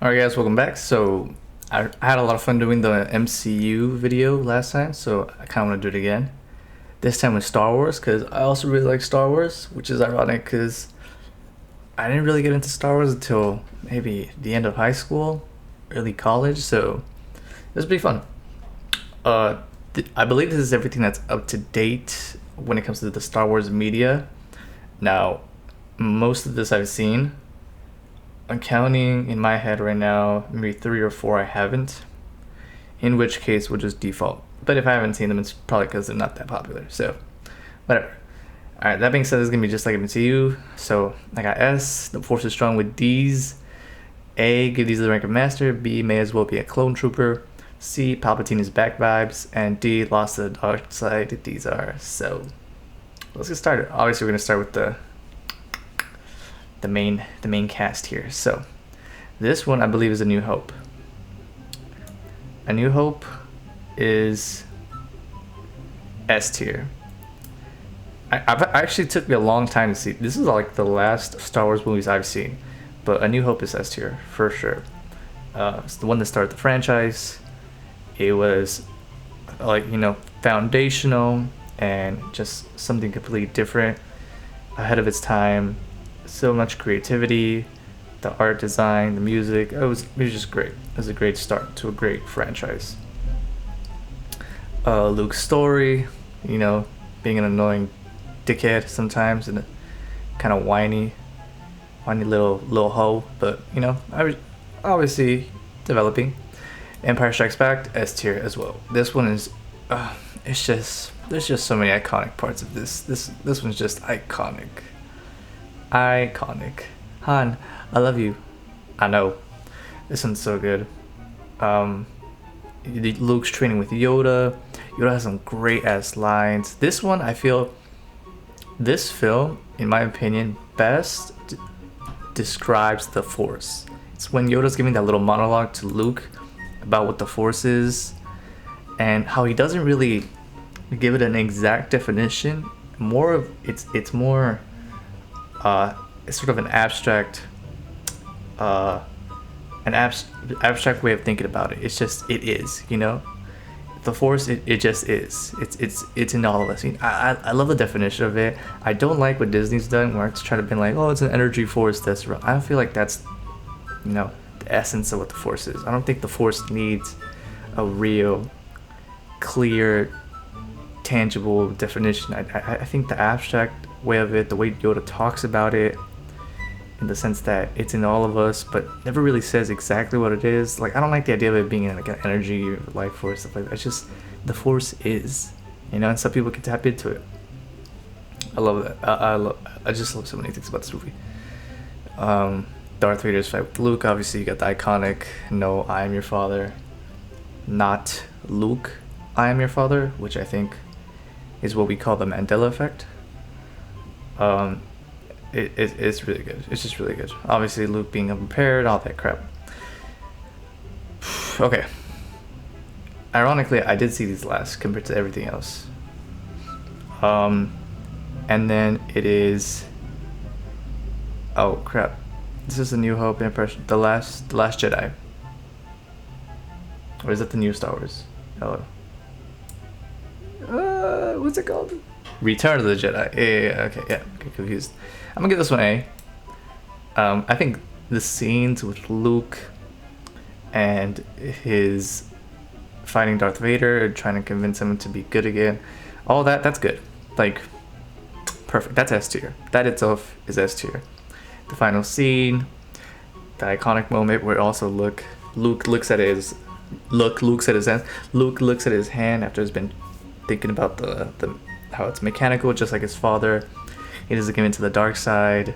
Alright guys, welcome back. So I had a lot of fun doing the MCU video last time, so I kind of want to do it again. This time with Star Wars, because I also really like Star Wars, which is ironic because I didn't really get into Star Wars until maybe the end of high school, early college, so it was pretty fun. I believe this is everything that's up to date when it comes to the Star Wars media. Now, most of this I've seen. I'm counting in my head right now, maybe 3 or 4 I haven't, in which case we'll just default. But if I haven't seen them, it's probably because they're not that popular, so whatever. Alright, that being said, this is going to be just like MCU. So I got S, the Force is strong with D's. A, give these the rank of Master. B, may as well be a clone trooper. C, Palpatine is back vibes. And D, lost to the dark side. These are. So let's get started. Obviously, we're going to start with the main cast here. So this one I believe is A New Hope. A New Hope is S tier. I've actually took me a long time to see. This is like the last Star Wars movies I've seen, but A New Hope is S tier for sure. It's the one that started the franchise. It was like, foundational and just something completely different, ahead of its time. So much creativity, the art design, the music. It was just great. It was a great start to a great franchise. Luke's story, being an annoying dickhead sometimes and a kind of whiny little hoe, but I was obviously developing. Empire Strikes Back, S tier as well. This one is, there's just so many iconic parts of this. This one's just iconic. Iconic. Han, I love you. I know. This one's so good. Luke's training with Yoda. Yoda has some great ass lines. This one, I feel, this film, in my opinion, best describes the Force. It's when Yoda's giving that little monologue to Luke about what the Force is and how he doesn't really give it an exact definition. More of it's more it's sort of an abstract abstract way of thinking about it. It's just, it is, the Force, it just is. It's in all of us. I love the definition of it. I don't like what Disney's done where it's trying to be like, oh, it's an energy force that's wrong. I don't feel like that's the essence of what the Force is. I don't think the Force needs a real clear tangible definition. I think the abstract way of it, the way Yoda talks about it, in the sense that it's in all of us but never really says exactly what it is. Like, I don't like the idea of it being like an energy or life force, stuff like that. It's just the Force is, and some people can tap into it. I love that. I just love so many things about this movie. Darth Vader's fight with Luke, obviously you got the iconic "No, I am your father," not Luke, "I am your father," which I think is what we call the Mandela effect. It's really good. It's just really good. Obviously, Luke being unprepared, all that crap. Okay. Ironically, I did see these last compared to everything else. And then it is. Oh crap! This is A New Hope, impression. The Last Jedi. Or is that the new Star Wars? Hello. What's it called? Return of the Jedi. Yeah, okay, yeah, get confused. I'm gonna give this one A. I think the scenes with Luke and his fighting Darth Vader and trying to convince him to be good again, all that's good. Like, perfect. That's S tier. That itself is S tier. The final scene, the iconic moment where also Luke looks at his hand. Luke looks at his hand after he's been thinking about the how it's mechanical, just like his father. He doesn't give in to the dark side.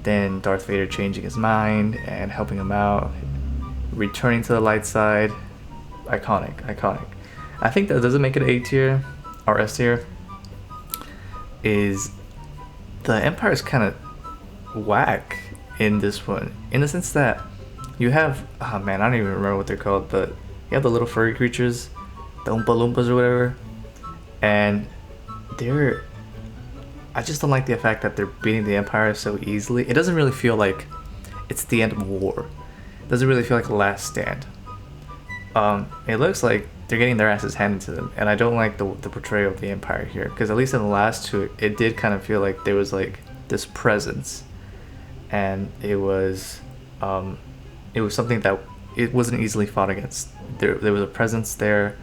Then Darth Vader changing his mind and helping him out, returning to the light side. Iconic. I think that doesn't make it A tier or S tier. Is the Empire's kind of whack in this one, in the sense that you have, oh man, I don't even remember what they're called, but you have the little furry creatures, the Oompa Loompas or whatever, and I just don't like the fact that they're beating the Empire so easily. It doesn't really feel like it's the end of war. doesn't really feel like a last stand. It looks like they're getting their asses handed to them, and I don't like the portrayal of the Empire here, because at least in the last two, it did kind of feel like there was like this presence, and it was something that it wasn't easily fought against. There was a presence there,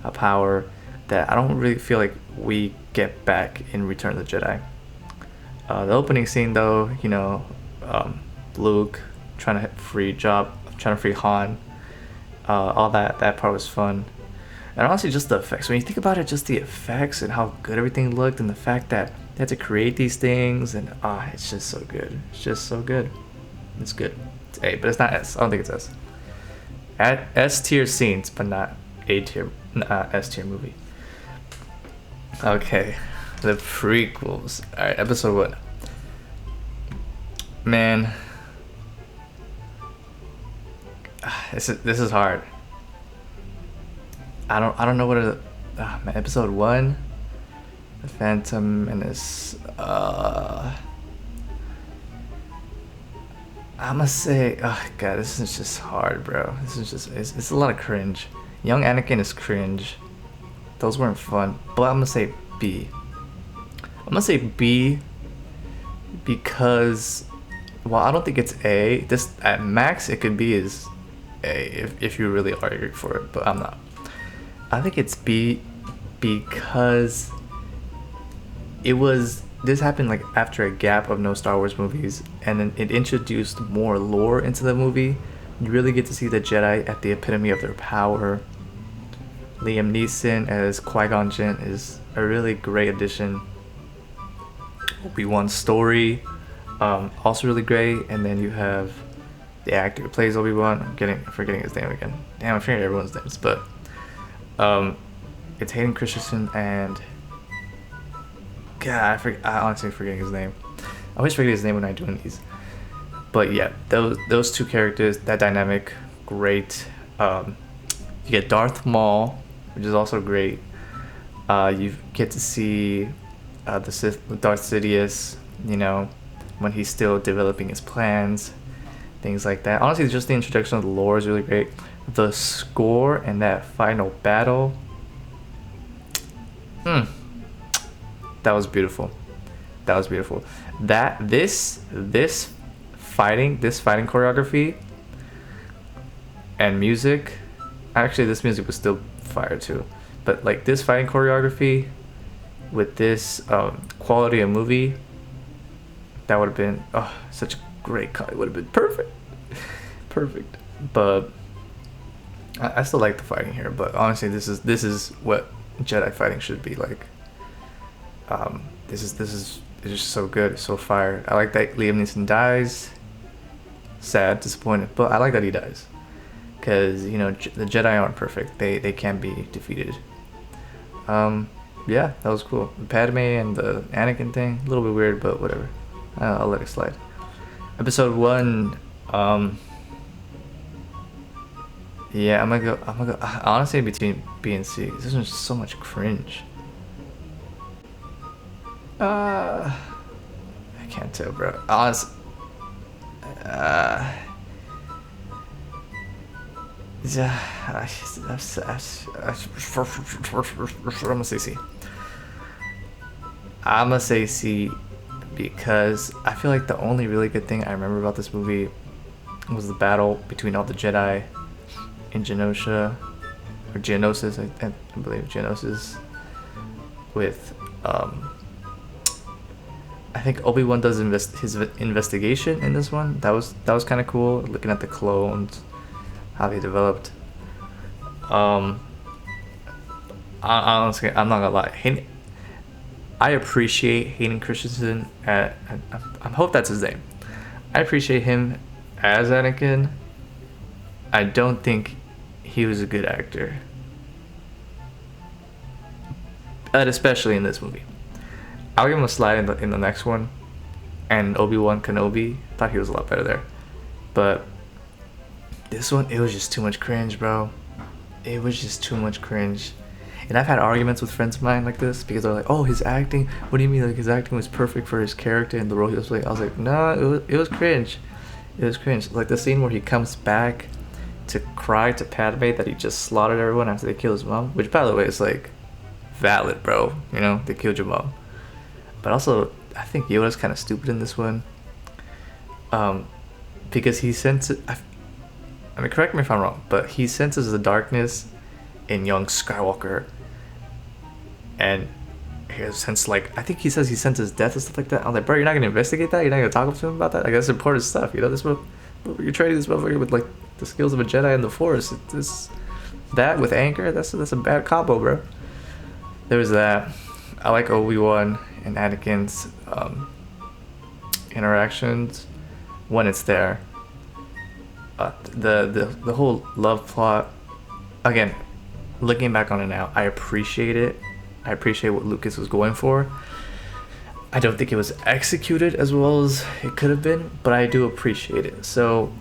a power that I don't really feel like we get back in Return of the Jedi. The opening scene, though, Luke trying to free Han, all that part was fun. And honestly, just the effects. When you think about it, just the effects and how good everything looked, and the fact that they had to create these things, and it's just so good. It's just so good. It's good. It's A, but it's not S. I don't think it's S. At S tier scenes, but not A tier, S tier movie. Okay, the prequels. All right, episode 1. Man, this is hard. I don't know what it. Episode 1, the Phantom Menace. I'm gonna say, oh god, this is just hard, bro. This is just it's a lot of cringe. Young Anakin is cringe. Those weren't fun, but I'm gonna say B. I'm gonna say B because, well, I don't think it's A. This at max it could be is A if you really argue for it, but I'm not. I think it's B because this happened like after a gap of no Star Wars movies, and then it introduced more lore into the movie. You really get to see the Jedi at the epitome of their power. Liam Neeson as Qui-Gon Jinn is a really great addition. Obi-Wan's story, also really great. And then you have the actor who plays Obi-Wan. I'm forgetting his name again. Damn, I'm forgetting everyone's names, but it's Hayden Christensen and God, I honestly forgetting his name. I always forget his name when I'm doing these. But yeah, those two characters, that dynamic, great. You get Darth Maul, which is also great. You get to see the Sith, Darth Sidious, when he's still developing his plans, things like that. Honestly, just the introduction of the lore is really great. The score and that final battle, that was beautiful. That was beautiful. This fighting choreography and music. Actually, this music was still fire too, but like this fighting choreography with this quality of movie, that would have been such a great cut. It would have been perfect. But I still like the fighting here. But honestly, this is what Jedi fighting should be like. This is just so good, so fire. I like that Liam Neeson dies. Sad, disappointed, but I like that he dies. Because, the Jedi aren't perfect. They can be defeated. Yeah, that was cool. The Padme and the Anakin thing, a little bit weird, but whatever. I'll let it slide. Episode 1, yeah, I'm gonna go, honestly, between B and C. This is just so much cringe. I can't tell, bro. I'm gonna say C. I'm gonna say C because I feel like the only really good thing I remember about this movie was the battle between all the Jedi in Genosha, or Geonosis, I believe Geonosis, with I think Obi-Wan does his investigation in this one. That was kind of cool, looking at the clones, how they developed. Honestly, I'm not gonna lie. I appreciate Hayden Christensen. I hope that's his name. I appreciate him as Anakin. I don't think he was a good actor, but especially in this movie. I'll give him a slide in the next one. And Obi-Wan Kenobi, thought he was a lot better there. But this one, it was just too much cringe, bro. It was just too much cringe. And I've had arguments with friends of mine like this because they're like, "Oh, his acting. What do you mean? Like his acting was perfect for his character and the role he was playing?" I was like, "No, it was cringe. It was cringe. Like the scene where he comes back to cry to Padme that he just slaughtered everyone after they killed his mom, which by the way is like valid, bro. You know, they killed your mom. But also, I think Yoda's kind of stupid in this one. Because he senses. I mean, correct me if I'm wrong, but he senses the darkness in young Skywalker, and he sense like I think he says he senses death and stuff like that. I'm like, bro, you're not gonna investigate that? You're not gonna talk to him about that? Like that's important stuff, you know. You're training this motherfucker with like the skills of a Jedi and the Force. That with anger, that's a bad combo, bro. There was that. I like Obi-Wan and Anakin's interactions when it's there. The whole love plot. Again, looking back on it now, I appreciate it. I appreciate what Lucas was going for. I don't think it was executed as well as it could have been, but I do appreciate it. So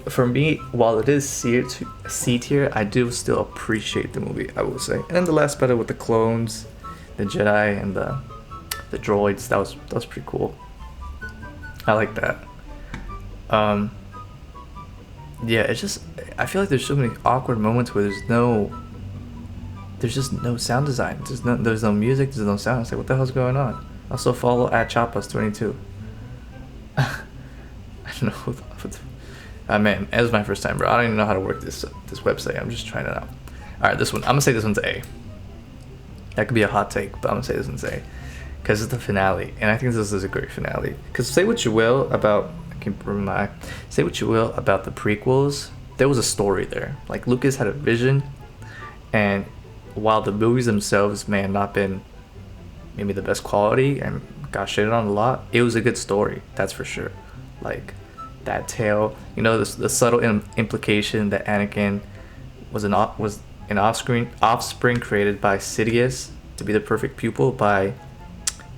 for me, while it is C tier, I do still appreciate the movie, I will say. And then the last battle with the clones, the Jedi, and the droids, that was pretty cool. I like that. Yeah, it's just I feel like there's so many awkward moments where there's just no sound design. There's no music. There's no sound. It's like, what the hell's going on? Also follow at Chappas22. I don't know. Man, it was my first time, bro. I don't even know how to work this website. I'm just trying it out. All right, this one. I'm gonna say this one's A. That could be a hot take, but I'm gonna say this one's A because it's the finale, and I think this is a great finale. Because say what you will about say what you will about the prequels, there was a story there. Like Lucas had a vision, and while the movies themselves may have not been maybe the best quality and got shitted on a lot, it was a good story, that's for sure. Like that tale, you know, the subtle implication that Anakin was an offspring created by Sidious to be the perfect pupil by,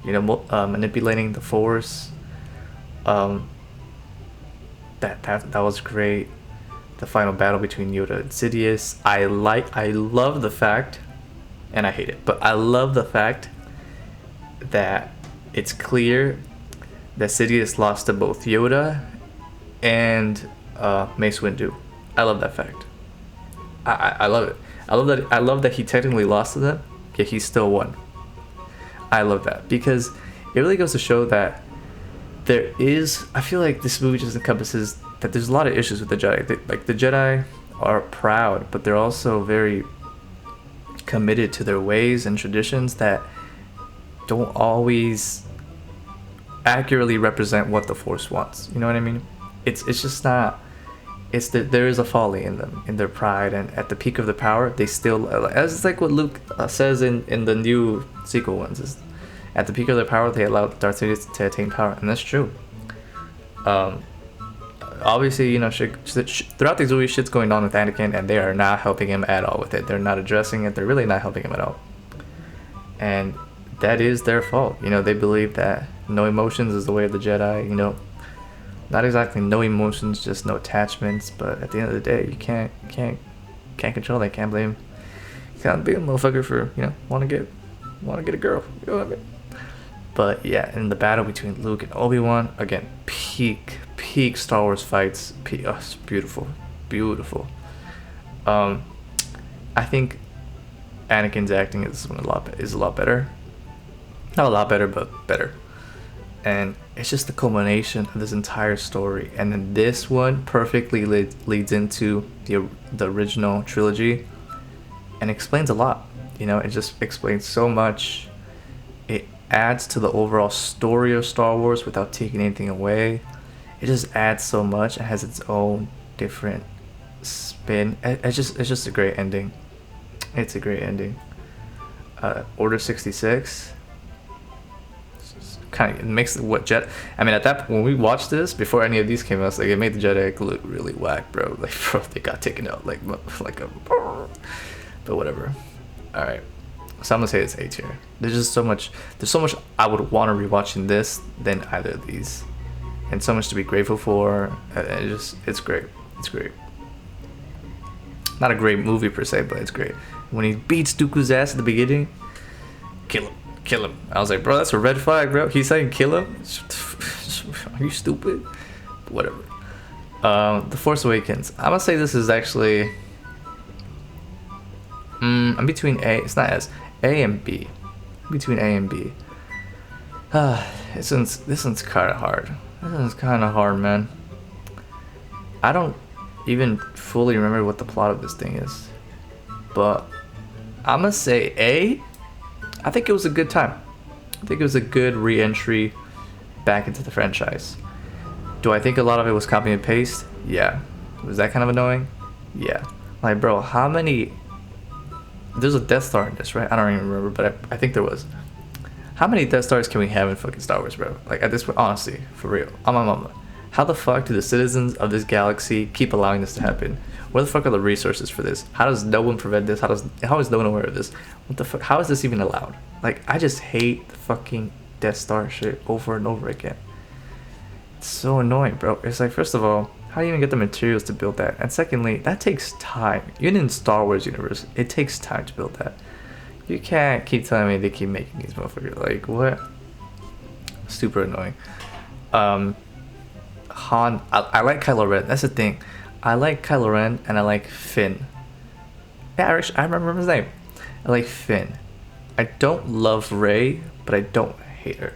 you know, manipulating the Force. That was great. The final battle between Yoda and Sidious. I love the fact, and I hate it, but I love the fact that it's clear that Sidious lost to both Yoda and Mace Windu. I love that fact. I love it. I love that he technically lost to them, yet he still won. I love that because it really goes to show that I feel like this movie just encompasses that there's a lot of issues with the Jedi. Like the Jedi are proud, but they're also very committed to their ways and traditions that don't always accurately represent what the Force wants. You know what I mean? It's just not. There is a folly in them, in their pride, and at the peak of their power, they still, as it's like what Luke says in the new sequel ones, is at the peak of their power, they allow Darth Sidious to attain power, and that's true. Obviously, you know, throughout these movies, shit's going on with Anakin, and they are not helping him at all with it. They're not addressing it. They're really not helping him at all. And that is their fault. You know, they believe that no emotions is the way of the Jedi. You know, not exactly no emotions, just no attachments. But at the end of the day, you can't control that. Can't blame. Can't be a motherfucker for, you know, want to get a girl. You know what I mean? But yeah, in the battle between Luke and Obi-Wan, again, peak Star Wars fights. It's beautiful. I think Anakin's acting is a lot better. Not a lot better, but better. And it's just the culmination of this entire story. And then this one perfectly leads into the original trilogy and explains a lot. You know, it just explains so much. It adds to the overall story of Star Wars without taking anything away. It just adds so much. It has its own different spin. It's just a great ending. It's a great ending. Order 66 kind of makes what Jedi. I mean, at that point, when we watched this before any of these came out, like it made the Jedi look really whack, bro. Like, bro, they got taken out like a. But whatever. All right. So I'm gonna say it's A tier. There's so much I would want to rewatch in this than either of these, and so much to be grateful for. It's great. It's great. Not a great movie per se, but it's great. When he beats Dooku's ass at the beginning, kill him. I was like, bro, that's a red flag, bro. He's saying kill him. Are you stupid? Whatever. The Force Awakens. I'm gonna say this is actually. I'm between A. It's not S. A and B. Between A and B. This one's kind of hard. This one's kind of hard, man. I don't even fully remember what the plot of this thing is, but I'm gonna say A. I think it was a good time. I think it was a good re-entry back into the franchise. Do I think a lot of it was copy and paste? Yeah. Was that kind of annoying? Yeah. Like, bro, how many... There's a Death Star in this, right? I don't even remember, but I think there was. How many Death Stars can we have in fucking Star Wars, bro? Like, at this point, honestly, for real. On my mama. How the fuck do the citizens of this galaxy keep allowing this to happen? Where the fuck are the resources for this? How does no one prevent this? How is no one aware of this? What the fuck? How is this even allowed? Like, I just hate the fucking Death Star shit over and over again. It's so annoying, bro. It's like, first of all, how do you even get the materials to build that? And secondly, that takes time. Even in Star Wars universe, it takes time to build that. You can't keep telling me they keep making these motherfuckers. Like, what? Super annoying. Han, I like Kylo Ren. That's the thing. I like Kylo Ren and I like Finn. Yeah, I remember his name. I like Finn. I don't love Rey, but I don't hate her.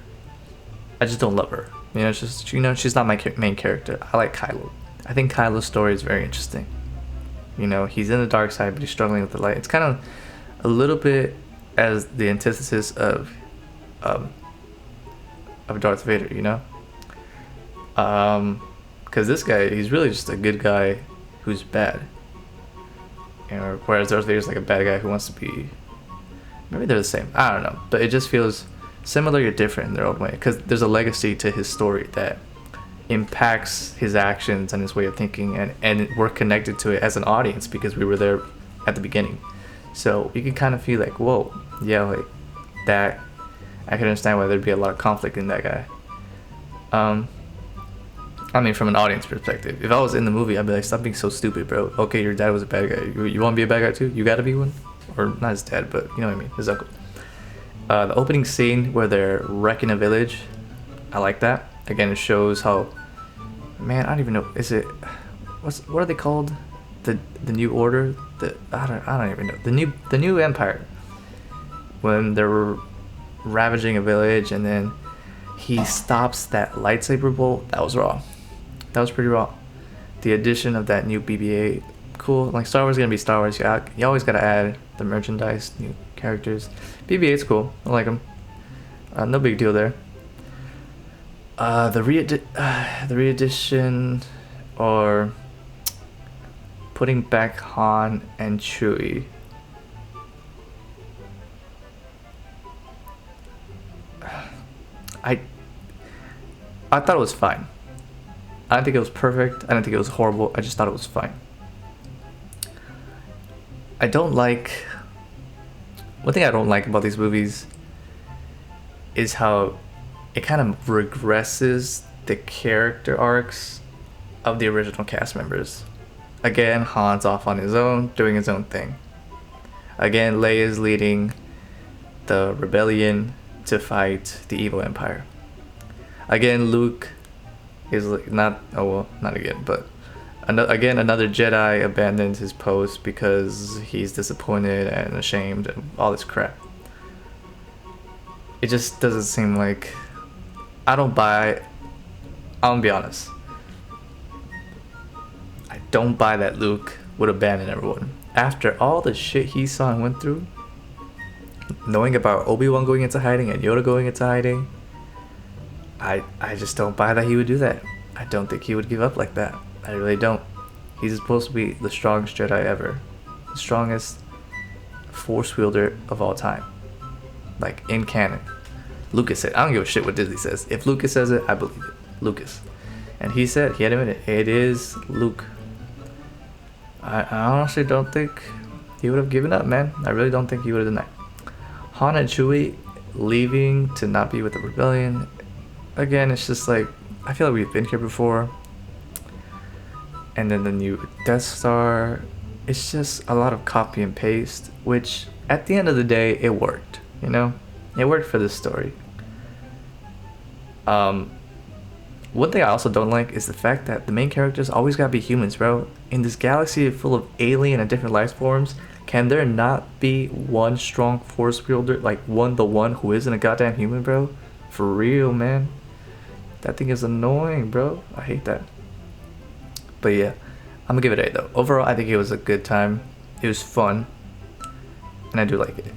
I just don't love her. You know, it's just, you know, she's not my main character. I like Kylo. I think Kylo's story is very interesting. You know, he's in the dark side, but he's struggling with the light. It's kind of a little bit as the antithesis of Darth Vader, you know? Because this guy, he's really just a good guy who's bad. You know, whereas Darth Vader's like a bad guy who wants to be... Maybe they're the same. I don't know. But it just feels similar yet different in their own way. Because there's a legacy to his story that impacts his actions and his way of thinking. And we're connected to it as an audience because we were there at the beginning. So you can kind of feel like, whoa, yeah, like that. I can understand why there'd be a lot of conflict in that guy. I mean, from an audience perspective, if I was in the movie, I'd be like, stop being so stupid, bro. Okay, your dad was a bad guy. You want to be a bad guy too? You gotta be one? Or not his dad, but you know what I mean, his uncle. The opening scene where they're wrecking a village, I like that. Again, it shows how, man, I don't even know, is it, what are they called? The New Order? I don't even know. The new Empire. When they're ravaging a village and then he stops that lightsaber bolt, that was raw. That was pretty raw. The addition of that new BB-8, cool. Like, Star Wars is gonna be Star Wars. You always gotta add the merchandise, new characters. BB-8's cool. I like them. No big deal there. The re-edition or putting back Han and Chewie. I thought it was fine. I don't think it was perfect. I don't think it was horrible. I just thought it was fine. I don't like... One thing I don't like about these movies is how it kind of regresses the character arcs of the original cast members. Again, Han's off on his own, doing his own thing. Again, Leia's leading the rebellion to fight the evil empire. Again, Luke is not again, but another Jedi abandons his post because he's disappointed and ashamed and all this crap. It just doesn't seem like... I'm gonna be honest. I don't buy that Luke would abandon everyone. After all the shit he saw and went through, knowing about Obi-Wan going into hiding and Yoda going into hiding, I just don't buy that he would do that. I don't think he would give up like that. I really don't. He's supposed to be the strongest Jedi ever. The strongest Force wielder of all time. Like, in canon. Lucas said, I don't give a shit what Disney says. If Lucas says it, I believe it. Lucas. And he said, he admitted it is Luke. I honestly don't think he would have given up, man. I really don't think he would have done that. Han and Chewie leaving to not be with the rebellion. Again, it's just like, I feel like we've been here before. And then the new Death Star. It's just a lot of copy and paste, which at the end of the day, it worked, you know? It worked for this story. One one thing I also don't like is the fact that the main characters always gotta be humans, bro. In this galaxy full of alien and different life forms, can there not be one strong force wielder, like the one who isn't a goddamn human, bro? For real, man. That thing is annoying, bro. I hate that. But yeah, I'm gonna give it 8 though. Overall, I think it was a good time. It was fun, and I do like it.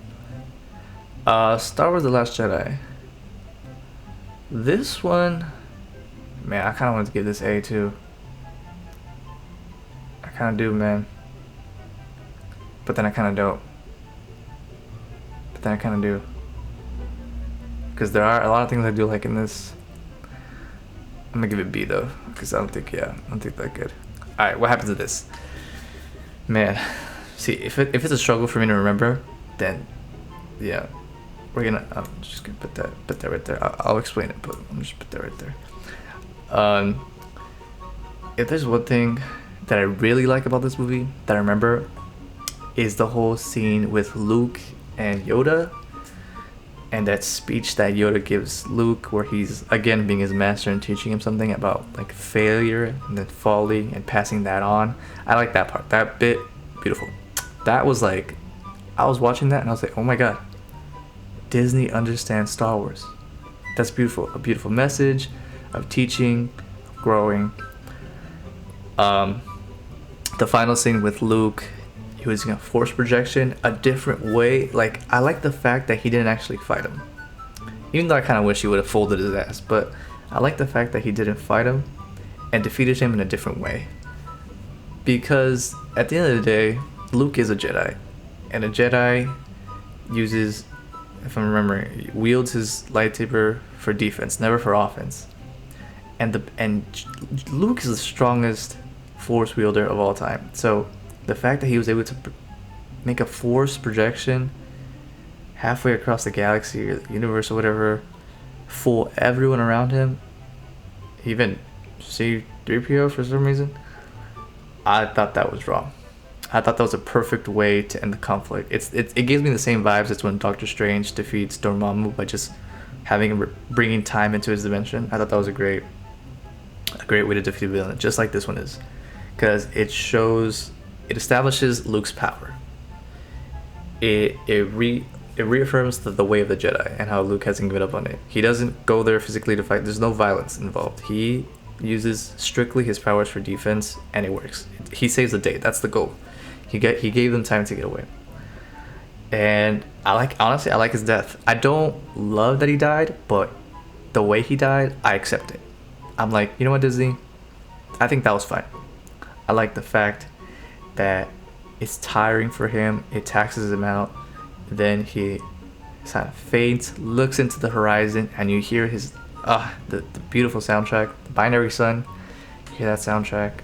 Star Wars: The Last Jedi. This one, man, I kind of want to give this A too. I kind of do, man. But then I kind of don't. But then I kind of do. Because there are a lot of things I do like in this. I'm gonna give it B though, because I don't think that good. All right, what happens to this? Man, see, if it's a struggle for me to remember, then yeah, I'm just gonna put that right there. I'll explain it, but I'm just put that right there. If there's one thing that I really like about this movie that I remember, is the whole scene with Luke and Yoda, and that speech that Yoda gives Luke, where he's again being his master and teaching him something about like failure and then folly and passing that on. I like that part. That bit, beautiful. That was like, I was watching that and I was like, oh my god, Disney understands Star Wars. That's beautiful. A beautiful message of teaching, growing. The final scene with Luke using a force projection a different way. Like, I like the fact that he didn't actually fight him, even though I kind of wish he would have folded his ass, but I like the fact that he didn't fight him and defeated him in a different way, because at the end of the day, Luke is a Jedi, and a Jedi uses, if I'm remembering, wields his lightsaber for defense, never for offense. And Luke is the strongest force wielder of all time. So the fact that he was able to make a force projection halfway across the galaxy or the universe or whatever, fool everyone around him, even C-3PO for some reason, I thought that was wrong. I thought that was a perfect way to end the conflict. It gives me the same vibes as when Doctor Strange defeats Dormammu by just bringing time into his dimension. I thought that was a great way to defeat a villain, just like this one is, because it establishes Luke's power. It reaffirms the way of the Jedi and how Luke hasn't given up on it. He doesn't go there physically to fight. There's no violence involved. He uses strictly his powers for defense, and it works. He saves the day. That's the goal. He gave them time to get away. And honestly, I like his death. I don't love that he died, but the way he died, I accept it. I'm like, you know what, Disney? I think that was fine. I like the fact that it's tiring for him. It taxes him out. Then he kind of fades, looks into the horizon, and you hear his the beautiful soundtrack, the Binary Sun. You hear that soundtrack,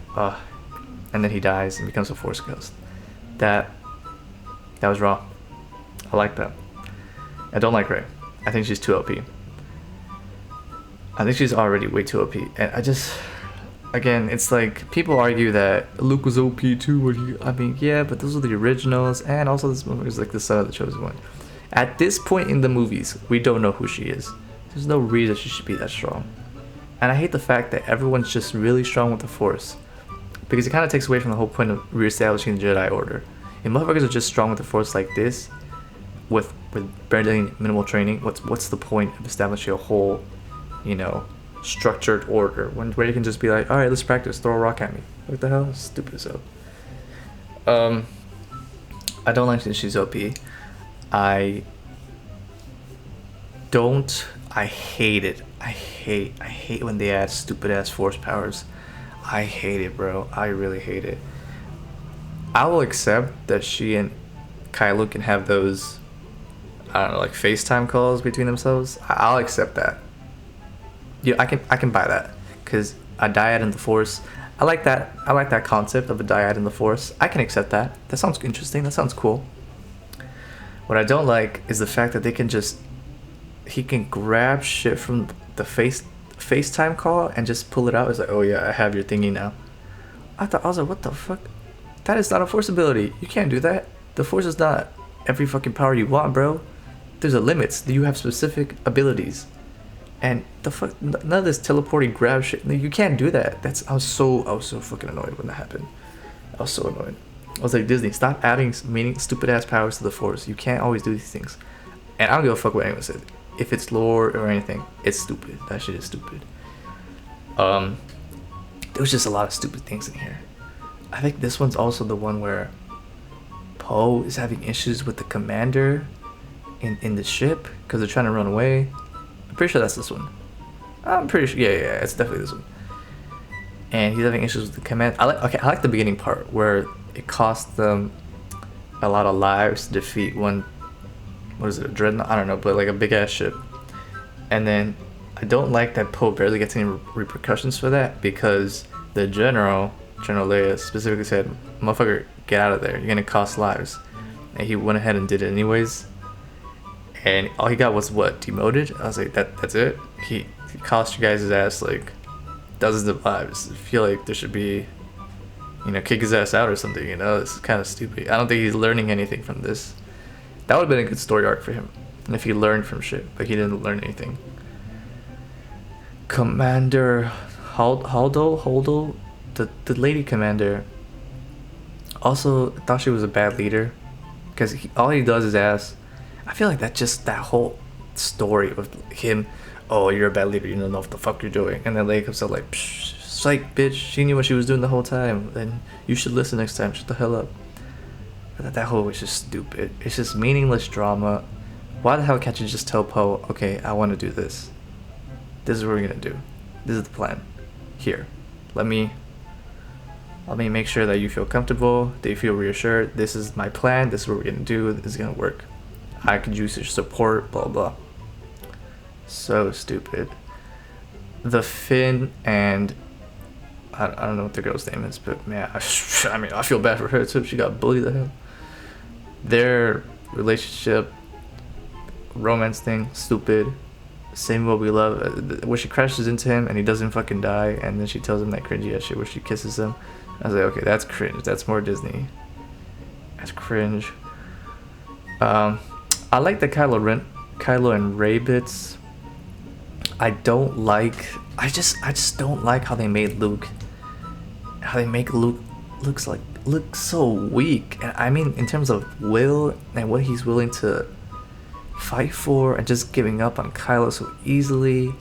and then he dies and becomes a Force ghost. That was wrong. I like that. I don't like Rey. I think she's too OP. I think she's already way too OP, and again, it's like, people argue that Luke was OP too. I mean, yeah, but those are the originals, and also this movie is like the son of the chosen one. At this point in the movies, we don't know who she is. There's no reason she should be that strong. And I hate the fact that everyone's just really strong with the Force, because it kind of takes away from the whole point of reestablishing the Jedi Order. If motherfuckers are just strong with the Force like this, with barely minimal training, what's the point of establishing a whole, structured order where you can just be like, all right, let's practice, throw a rock at me? What the hell? Stupid as hell. I don't like that she's OP. I hate it. I hate when they add stupid ass Force powers. I hate it, bro. I really hate it. I will accept that she and Kylo can have those, I don't know, like FaceTime calls between themselves. I'll accept that. Yeah, I can buy that, because a dyad in the Force, I like that. I like that concept of a dyad in the Force. I can accept that. That sounds interesting. That sounds cool. What I don't like is the fact that he can grab shit from the FaceTime call and just pull it out. It's like, oh yeah, I have your thingy now. I was like, what the fuck? That is not a Force ability. You can't do that. The Force is not every fucking power you want, bro. There's a limits. You have specific abilities. And the fuck, none of this teleporting grab shit. You can't do that. I was so fucking annoyed when that happened. I was so annoyed. I was like, Disney, stop adding stupid ass powers to the Force. You can't always do these things. And I don't give a fuck what anyone said. If it's lore or anything, it's stupid. That shit is stupid. There was just a lot of stupid things in here. I think this one's also the one where Poe is having issues with the commander in the ship because they're trying to run away. I'm pretty sure that's this one. I'm pretty sure. Yeah, it's definitely this one. And he's having issues with the command. I like the beginning part where it cost them a lot of lives to defeat one. What is it? A dreadnought? I don't know, but like a big ass ship. And then I don't like that Poe barely gets any repercussions for that because the General Leia specifically said, "Motherfucker, get out of there. You're gonna cost lives." And he went ahead and did it anyways. And all he got was what? Demoted? I was like, that's it? He cost you guys' ass like dozens of lives. I feel like there should be, kick his ass out or something, This is kind of stupid. I don't think he's learning anything from this. That would have been a good story arc for him. If he learned from shit, but he didn't learn anything. Commander Holdo, the lady commander, also thought she was a bad leader. Because all he does is ask. I feel like that whole story of him, oh, you're a bad leader, you don't know what the fuck you're doing. And then Leia comes out like, psh, psych, bitch, she knew what she was doing the whole time. And you should listen next time, shut the hell up. That whole was just stupid. It's just meaningless drama. Why the hell can't you just tell Poe, okay, I want to do this. This is what we're going to do. This is the plan. Here, let me make sure that you feel comfortable, that you feel reassured. This is my plan, this is what we're going to do, this is going to work. I could use your support, blah blah. So stupid. The Finn and I don't know what the girl's name is, but man, I feel bad for her too. She got bullied to hell. Their relationship, romance thing, stupid. Same what we love. Where she crashes into him and he doesn't fucking die, and then she tells him that cringy ass shit where she kisses him. I was like, okay, that's cringe. That's more Disney. That's cringe. I like the Kylo and Rey bits. I just don't like how they made Luke. How they make Luke look so weak. And I mean, in terms of will and what he's willing to fight for, and just giving up on Kylo so easily,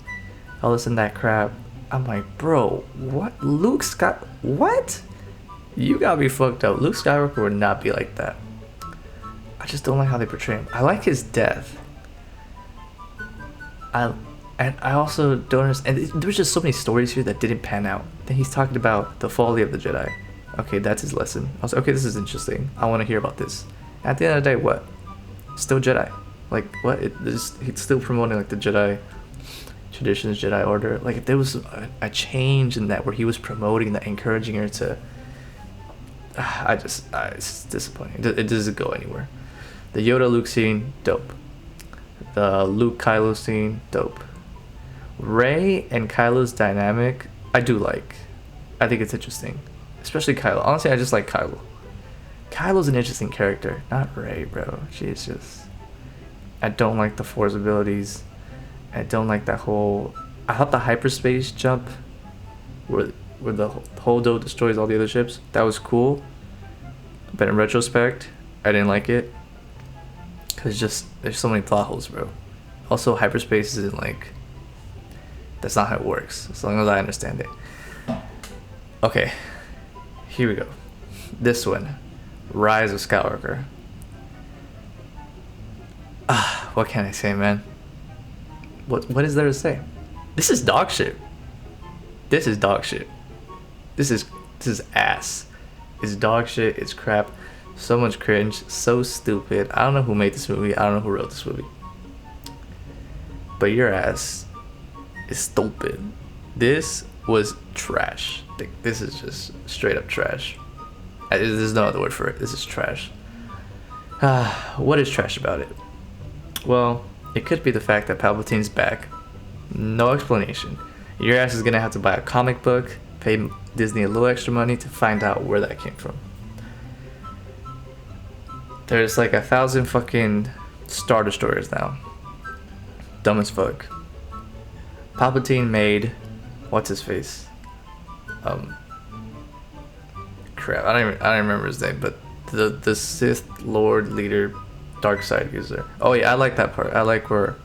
all this and that crap. I'm like, bro, what? What? You gotta be fucked up. Luke Skywalker would not be like that. I just don't like how they portray him. I like his death. I also don't understand. And there's just so many stories here that didn't pan out. Then he's talking about the folly of the Jedi. Okay, that's his lesson. I was like, okay, this is interesting. I want to hear about this. At the end of the day, what? Still Jedi. Like, what? He's still promoting like the Jedi traditions, Jedi Order. Like, if there was a change in that where he was promoting that, encouraging her to. It's disappointing. It doesn't go anywhere. The Yoda Luke scene, dope. The Luke Kylo scene, dope. Rey and Kylo's dynamic, I do like. I think it's interesting. Especially Kylo. Honestly, I just like Kylo. Kylo's an interesting character. Not Rey, bro. She's just... I don't like the Force abilities. I don't like that whole... I thought the hyperspace jump where the Holdo destroys all the other ships, that was cool. But in retrospect, I didn't like it. Because just, there's so many plot holes, bro. Also, hyperspace isn't like... That's not how it works, as long as I understand it. Okay, here we go. This one, Rise of Skywalker. What can I say, man? What is there to say? This is dog shit. This is dog shit. This is ass. It's dog shit. It's crap. So much cringe. So stupid. I don't know who made this movie. I don't know who wrote this movie. But your ass is stupid. This was trash. Like, this is just straight up trash. There's no other word for it. This is trash. What is trash about it? Well, it could be the fact that Palpatine's back. No explanation. Your ass is gonna have to buy a comic book, pay Disney a little extra money to find out where that came from. There's like 1,000 fucking Star Destroyers now. Dumb as fuck. Palpatine made what's his face? Crap, I don't remember his name, but the Sith Lord leader, dark side user. Oh yeah, I like that part. I like where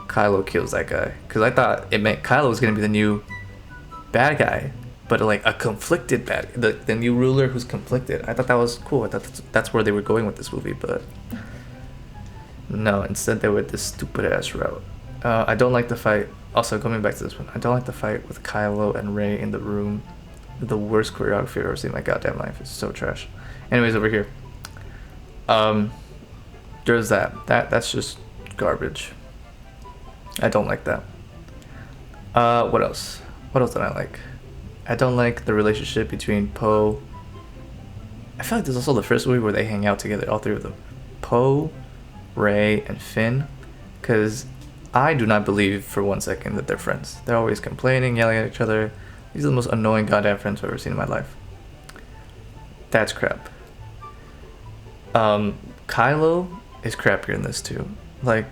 Kylo kills that guy, because I thought it meant Kylo was gonna be the new bad guy, but like a conflicted bad, the new ruler who's conflicted. I thought that was cool. I thought that's where they were going with this movie, but no, instead they went this stupid ass route. I don't like the fight. Also, coming back to this one, I don't like the fight with Kylo and Rey in the room. The worst choreography I've ever seen in my goddamn life. It's so trash. Anyways, over here, there's that's just garbage. I don't like that. What else? What else don't I like? I don't like the relationship between Poe. I feel like this is also the first movie where they hang out together, all three of them. Poe, Rey, and Finn. Because I do not believe for 1 second that they're friends. They're always complaining, yelling at each other. These are the most annoying goddamn friends I've ever seen in my life. That's crap. Kylo is crappier in this too. Like,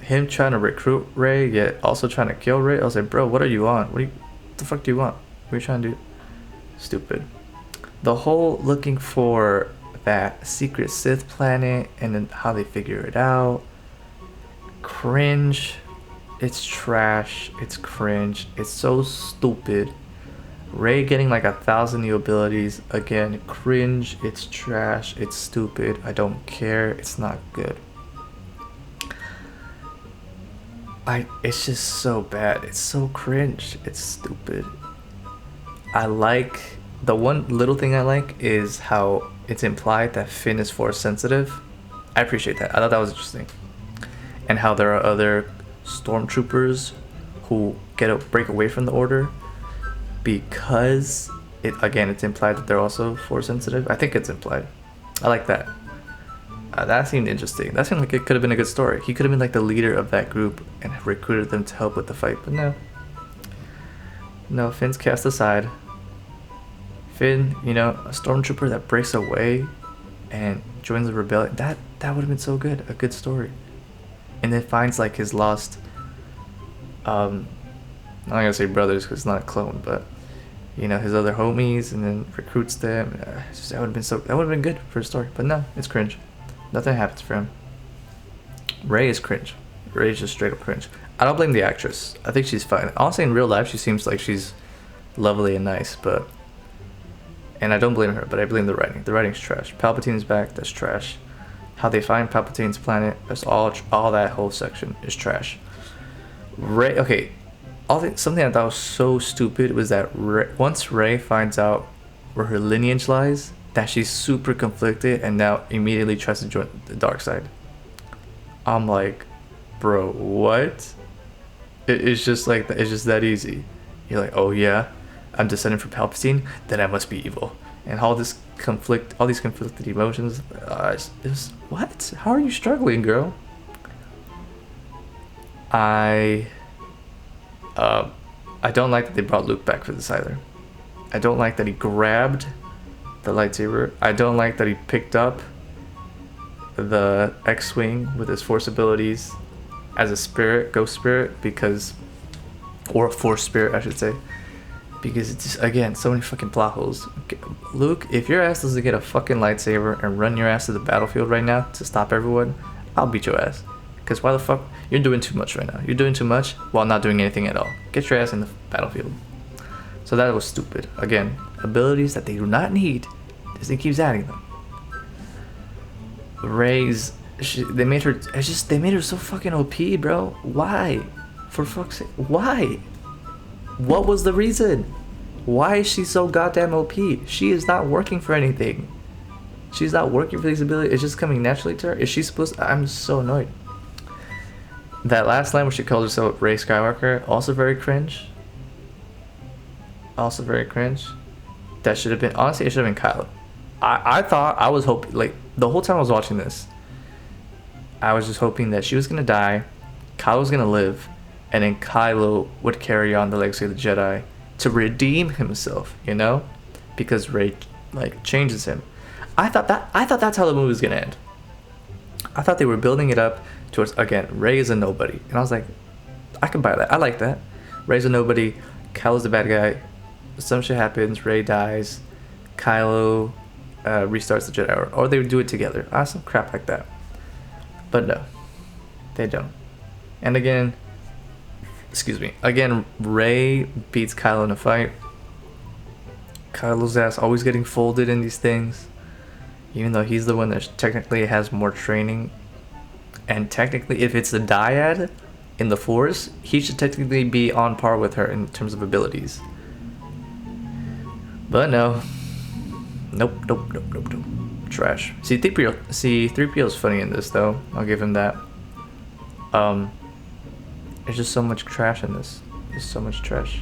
him trying to recruit Rey, yet also trying to kill Rey. I was like, bro, what are you on? What the fuck do you want? What are you trying to do? Stupid. The whole looking for that secret Sith planet and then how they figure it out. Cringe. It's trash. It's cringe. It's so stupid. Rey getting like 1,000 new abilities. Again, cringe. It's trash. It's stupid. I don't care. It's not good. It's just so bad. It's so cringe. It's stupid. I like, the one little thing I like is how it's implied that Finn is Force sensitive. I appreciate that. I thought that was interesting. And how there are other stormtroopers who break away from the order because it's implied that they're also Force sensitive. I think it's implied. I like that. That seemed interesting. That seemed like it could have been a good story. He could have been like the leader of that group and recruited them to help with the fight, but no. No, Finn's cast aside. Finn, a stormtrooper that breaks away and joins the rebellion. That would have been so good. A good story. And then finds like his lost, I'm not gonna say brothers because it's not a clone, but his other homies, and then recruits them. That would have been good for a story. But no, it's cringe. Nothing happens for him. Rey is cringe. Rey is just straight up cringe. I don't blame the actress. I think she's fine. Honestly, in real life, she seems like she's lovely and nice, and I don't blame her, but I blame the writing. The writing's trash. Palpatine's back. That's trash. How they find Palpatine's planet. That's all that whole section is trash. Rey. Okay. Something I thought was so stupid was that once Rey finds out where her lineage lies, that she's super conflicted and now immediately tries to join the dark side. I'm like, bro, what? It's just like it's just that easy. You're like, oh yeah, I'm descended from Palpatine, then I must be evil. And all these conflicted emotions. What? How are you struggling, girl? I don't like that they brought Luke back for this either. I don't like that he grabbed the lightsaber. I don't like that he picked up the X-Wing with his Force abilities as a ghost spirit, or a Force spirit, I should say. Because it's just, again, so many fucking plot holes. Luke, if your ass doesn't get a fucking lightsaber and run your ass to the battlefield right now to stop everyone, I'll beat your ass. Because why the fuck? You're doing too much right now. You're doing too much while not doing anything at all. Get your ass in the battlefield. So that was stupid. Again, abilities that they do not need. Disney keeps adding them. They made her so fucking OP, bro. Why? For fuck's sake, why? What was the reason? Why is she so goddamn OP? She is not working for anything. She's not working for these abilities. It's just coming naturally to her. Is she supposed to? I'm so annoyed. That last line where she called herself Rey Skywalker, also very cringe. Also very cringe. That should have been, honestly, it should have been Kylo. I was hoping, like, the whole time I was watching this, I was just hoping that she was gonna die, Kylo was gonna live, and then Kylo would carry on the legacy of the Jedi to redeem himself, because Rey, like, changes him. I thought that's how the movie was gonna end. I thought they were building it up towards, again, Rey is a nobody, and I was like, I can buy that. I like that. Rey's a nobody. Kylo's the bad guy. Some shit happens. Rey dies. Kylo restarts the Jedi Order, or they would do it together. Some crap like that. But no, they don't. And again, Rey beats Kylo in a fight. Kylo's ass always getting folded in these things, even though he's the one that technically has more training. And technically, if it's the dyad in the Force, he should technically be on par with her in terms of abilities. But no. Nope. Trash. See, 3PO is funny in this, though. I'll give him that. There's just so much trash in this. There's so much trash.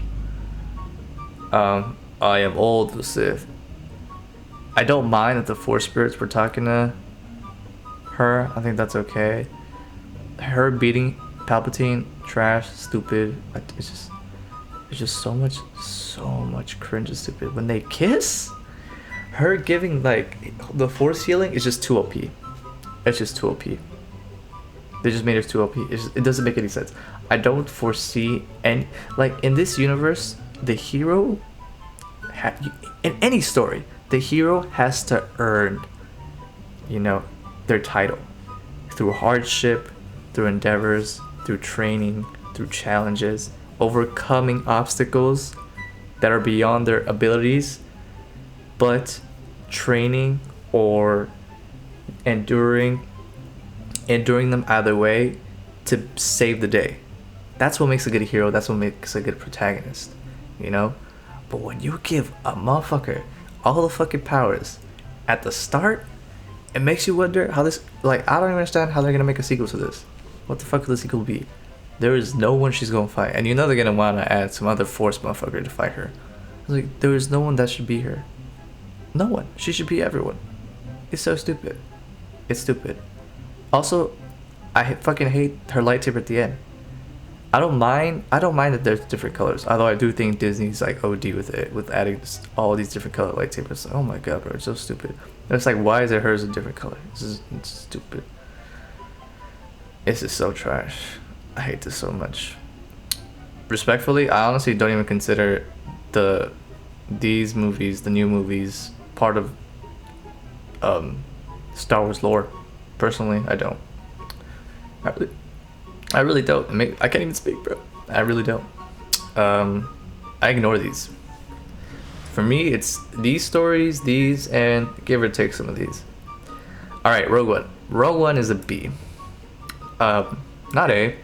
I am old, the Sith. I don't mind that the Force spirits were talking to her. I think that's okay. Her beating Palpatine, trash, stupid. It's just so much cringe and stupid. When they kiss, her giving like the Force healing is just too OP. It's just too OP. They just made her too OP. It doesn't make any sense. I don't foresee any, like, in this universe, the hero in any story, the hero has to earn, their title through hardship, through endeavors, through training, through challenges, overcoming obstacles that are beyond their abilities, but training or enduring them either way to save the day. That's what makes a good hero. That's what makes a good protagonist, But when you give a motherfucker all the fucking powers at the start, it makes you wonder how this, I don't even understand how they're gonna make a sequel to this. What the fuck will the sequel be? There is no one she's gonna fight, and they're gonna wanna add some other Force motherfucker to fight her. There is no one that should be her. No one. She should be everyone. It's so stupid. It's stupid. Also, I fucking hate her lightsaber at the end. I don't mind that there's different colors. Although I do think Disney's OD with it, with adding all these different color lightsabers. Oh my god, bro, it's so stupid. It's why is it hers a different color? It's stupid. This is so trash. I hate this so much. Respectfully, I honestly don't even consider these movies, the new movies, part of Star Wars lore. Personally, I don't. I really don't. I can't even speak, bro. I really don't. I ignore these. For me, it's these stories, and give or take some of these. Alright, Rogue One. Rogue One is a B. Not A.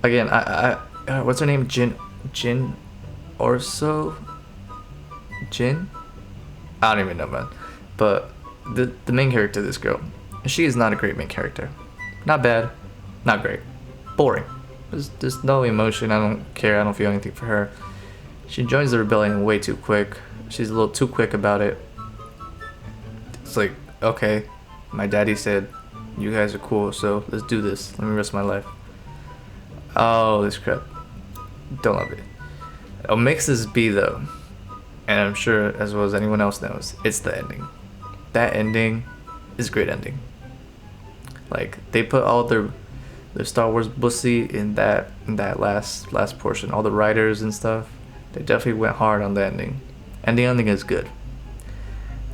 Again, what's her name? Jin Orso? Jin? I don't even know, man. But the main character, this girl, she is not a great main character. Not bad, not great. Boring. There's no emotion. I don't care. I don't feel anything for her. She joins the rebellion way too quick. She's a little too quick about it. It's okay, my daddy said you guys are cool, so let's do this. Let me risk my life. Oh, this crap. Don't love it. What makes this B though, and I'm sure as well as anyone else knows, it's the ending. That ending is a great ending. They put all their Star Wars bussy in that last portion. All the writers and stuff, they definitely went hard on the ending, and the ending is good.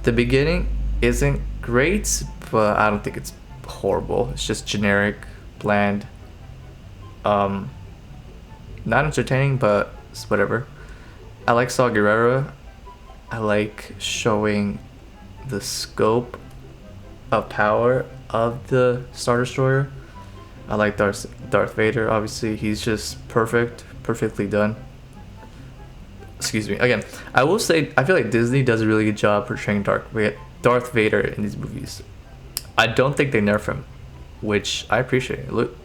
The beginning isn't great, but I don't think it's horrible. It's just generic, bland, not entertaining, but it's whatever. I like Saw Gerrera. I like showing the scope of power of the Star Destroyer. I like Darth Vader, obviously. He's just perfectly done. Excuse me. Again, I will say, I feel like Disney does a really good job portraying Darth Vader in these movies. I don't think they nerf him, which I appreciate. Look,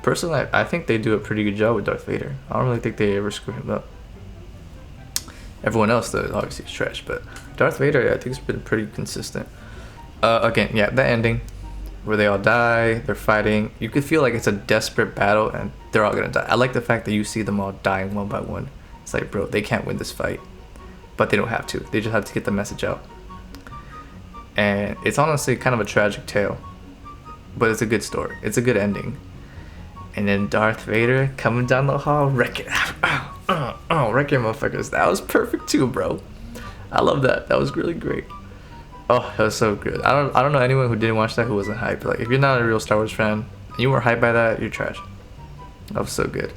personally, I think they do a pretty good job with Darth Vader. I don't really think they ever screw him up. Everyone else, though, obviously is trash, but Darth Vader, I think, has been pretty consistent. Again, yeah, the ending, where they all die, they're fighting. You could feel like it's a desperate battle, and they're all gonna die. I like the fact that you see them all dying one by one. It's bro, they can't win this fight, but they don't have to. They just have to get the message out. And it's honestly kind of a tragic tale, but it's a good story. It's a good ending. And then Darth Vader coming down the hall, wrecking, wrecking motherfuckers. That was perfect too, bro. I love that. That was really great. Oh, that was so good. I don't know anyone who didn't watch that who wasn't hyped. Like, if you're not a real Star Wars fan, and you weren't hyped by that, you're trash. That was so good.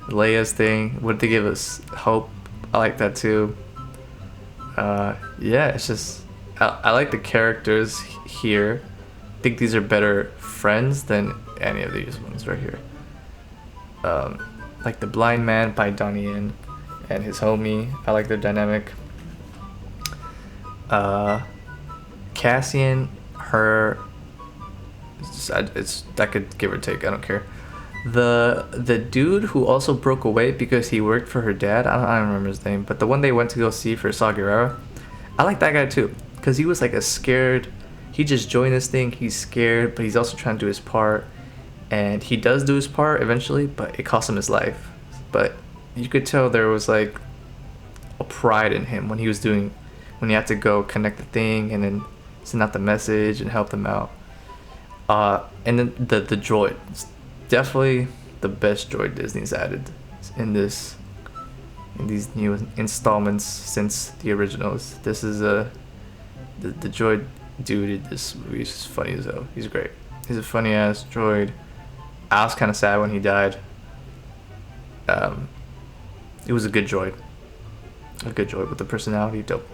Leia's thing, what did they give us? Hope. I like that too. Yeah, it's just I like the characters here. I think these are better friends than any of these ones right here. Like the blind man by Donnie Yen and his homie. I like their dynamic. Cassian, her, it's I could give or take. I don't care. The dude who also broke away because he worked for her dad. I don't remember his name, but the one they went to go see for Saw Gerrera. I like that guy too, because he was like a scared. He just joined this thing. He's scared, but he's also trying to do his part, and he does do his part eventually, but it cost him his life. But you could tell there was like a pride in him when he he had to go connect the thing and then send out the message and help them out. And then the droid, it's definitely the best droid Disney's added in these new installments since the originals. This is the droid dude in this movie is just funny as hell. He's great. He's a funny ass droid. I was kind of sad when he died. It was a good droid. A good droid with the personality. Dope.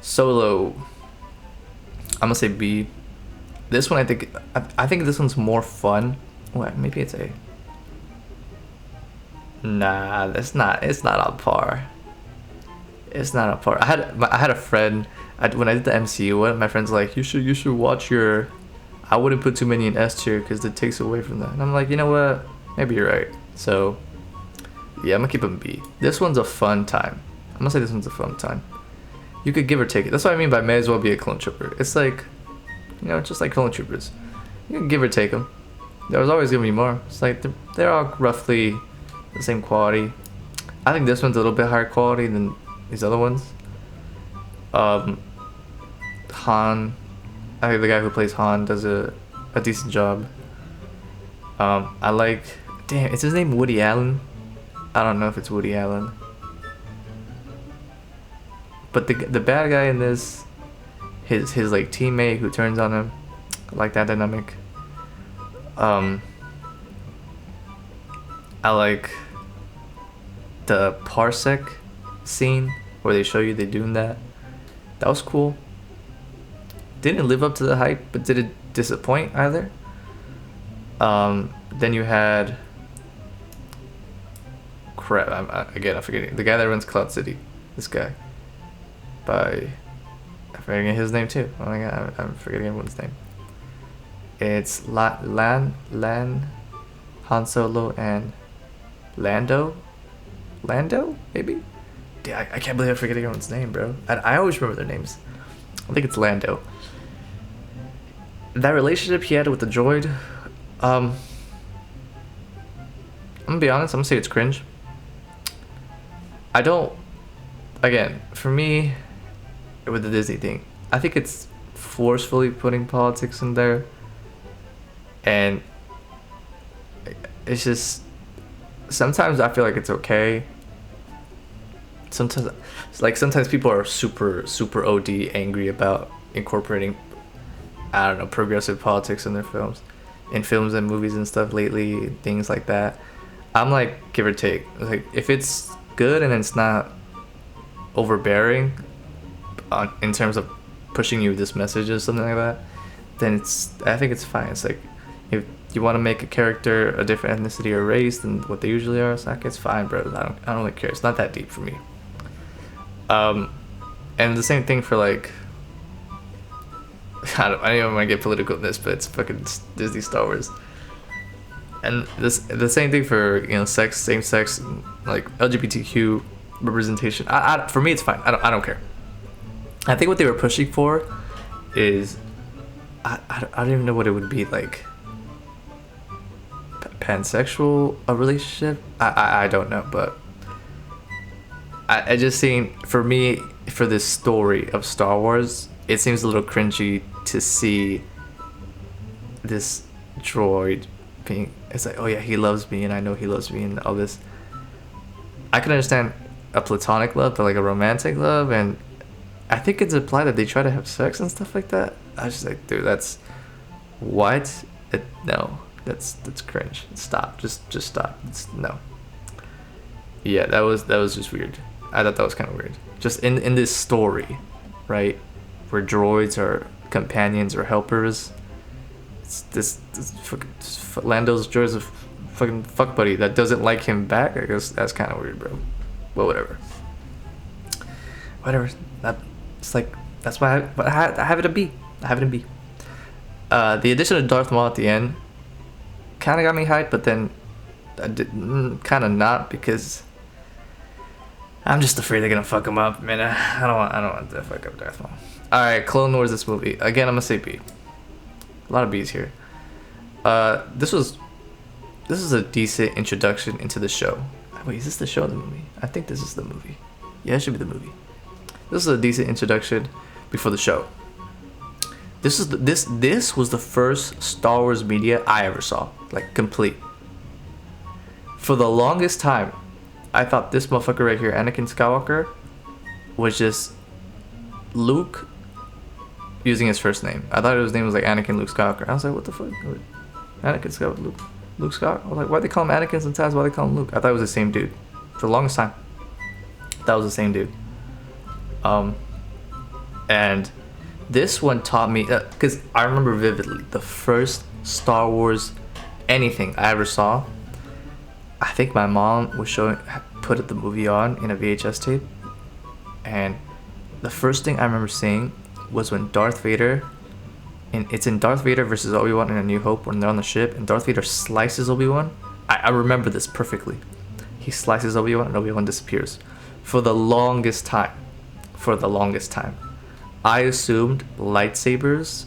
Solo, I'm gonna say B. This one, I think this one's more fun. What? Maybe it's A. Nah, it's not on par. It's not on par. I had a friend. When I did the MCU one, my friend's like, you should watch your. I wouldn't put too many in S tier because it takes away from that. And I'm like, you know what? Maybe you're right. So, yeah, I'm gonna keep them B. This one's a fun time. I'm gonna say this one's a fun time. You could give or take it. That's what I mean by may as well be a clone trooper. It's like, just like clone troopers. You can give or take them. There was always gonna be more. It's like they're all roughly the same quality. I think this one's a little bit higher quality than these other ones. Han, I think the guy who plays Han does a decent job. I like, damn, is his name Woody Allen? I don't know if it's Woody Allen. But the bad guy in this, his like teammate who turns on him, I like that dynamic. I like the parsec scene where they show you they doing that. That was cool. Didn't live up to the hype, but did it disappoint either? Then you had crap. I'm forgetting the guy that runs Cloud City. This guy. I'm forgetting his name too. Oh my god, I'm forgetting everyone's name. It's Lan, Han Solo, and Lando, maybe? Yeah, I can't believe I'm forgetting everyone's name, bro. I always remember their names. I think it's Lando. That relationship he had with the droid, I'm gonna be honest, I'm gonna say it's cringe. Again, for me, with the Disney thing, I think it's forcefully putting politics in there, and it's just sometimes I feel like it's okay. Sometimes people are super OD angry about incorporating, I don't know, progressive politics in their films, and movies and stuff lately, things like that. I'm like, give or take. Like, if it's good and it's not overbearing in terms of pushing you this message or something like that, then I think it's fine. It's like, if you want to make a character a different ethnicity or race than what they usually are, it's like, it's fine, bro. I don't really care. It's not that deep for me. And the same thing for like, I don't even want to get political in this, but it's fucking Disney Star Wars. And the same thing for sex, same sex, like LGBTQ representation. For me, it's fine. I don't care. I think what they were pushing for is I don't even know what it would be, like pansexual a relationship. I don't know, but I just seen, for me, for this story of Star Wars, it seems a little cringy to see this droid being, it's like, oh yeah, he loves me and I know he loves me and all this. I can understand a platonic love, but like a romantic love, and I think it's implied that they try to have sex and stuff like that. I was just like, dude, that's what? No, that's cringe. Stop, just stop. No. Yeah, that was just weird. I thought that was kind of weird. Just in this story, right, where droids are companions or helpers. It's this fucking Lando's droid's a fucking fuck buddy that doesn't like him back. I guess that's kind of weird, bro. Well, whatever. It's like, that's why I have it a B. I have it in B. The addition of Darth Maul at the end kind of got me hyped, but then I did kind of not, because I'm just afraid they're gonna fuck him up, man. I don't want to fuck up Darth Maul. All right, Clone Wars, this movie again. I'm gonna say B. A lot of B's here. This was a decent introduction into the show. Wait, is this the show or the movie? I think this is the movie. Yeah, it should be the movie. This is a decent introduction before the show. This was the first Star Wars media I ever saw, like complete. For the longest time, I thought this motherfucker right here, Anakin Skywalker, was just Luke using his first name. I thought his name was like Anakin Luke Skywalker. I was like, what the fuck? Anakin Skywalker, Luke Skywalker? I was like, why they call him Anakin sometimes? Why they call him Luke? I thought it was the same dude. For the longest time, that was the same dude. And this one taught me, because I remember vividly the first Star Wars anything I ever saw. I think my mom was put the movie on in a VHS tape, and the first thing I remember seeing was when Darth Vader, and it's in Darth Vader versus Obi-Wan in A New Hope, when they're on the ship and Darth Vader slices Obi-Wan. I remember this perfectly. He slices Obi-Wan and Obi-Wan disappears. For the longest time, I assumed lightsabers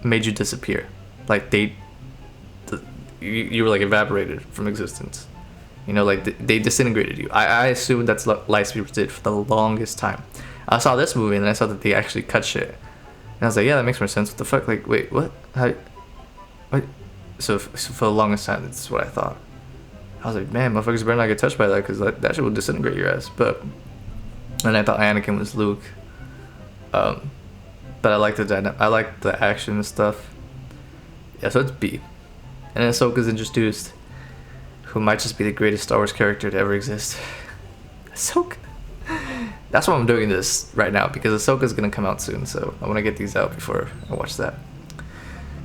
made you disappear. Like you were like evaporated from existence. You know, like they disintegrated you. I assumed that's what lightsabers did for the longest time. I saw this movie and then I saw that they actually cut shit. And I was like, yeah, that makes more sense. What the fuck? Like, wait, what? How? What? So for the longest time, that's what I thought. I was like, man, motherfuckers better not get touched by that, because that shit will disintegrate your ass. But, and I thought Anakin was Luke. But I liked the action and stuff. Yeah, so it's B. And then Ahsoka's introduced, who might just be the greatest Star Wars character to ever exist. Ahsoka. That's why I'm doing this right now, because Ahsoka's gonna come out soon, so I want to get these out before I watch that.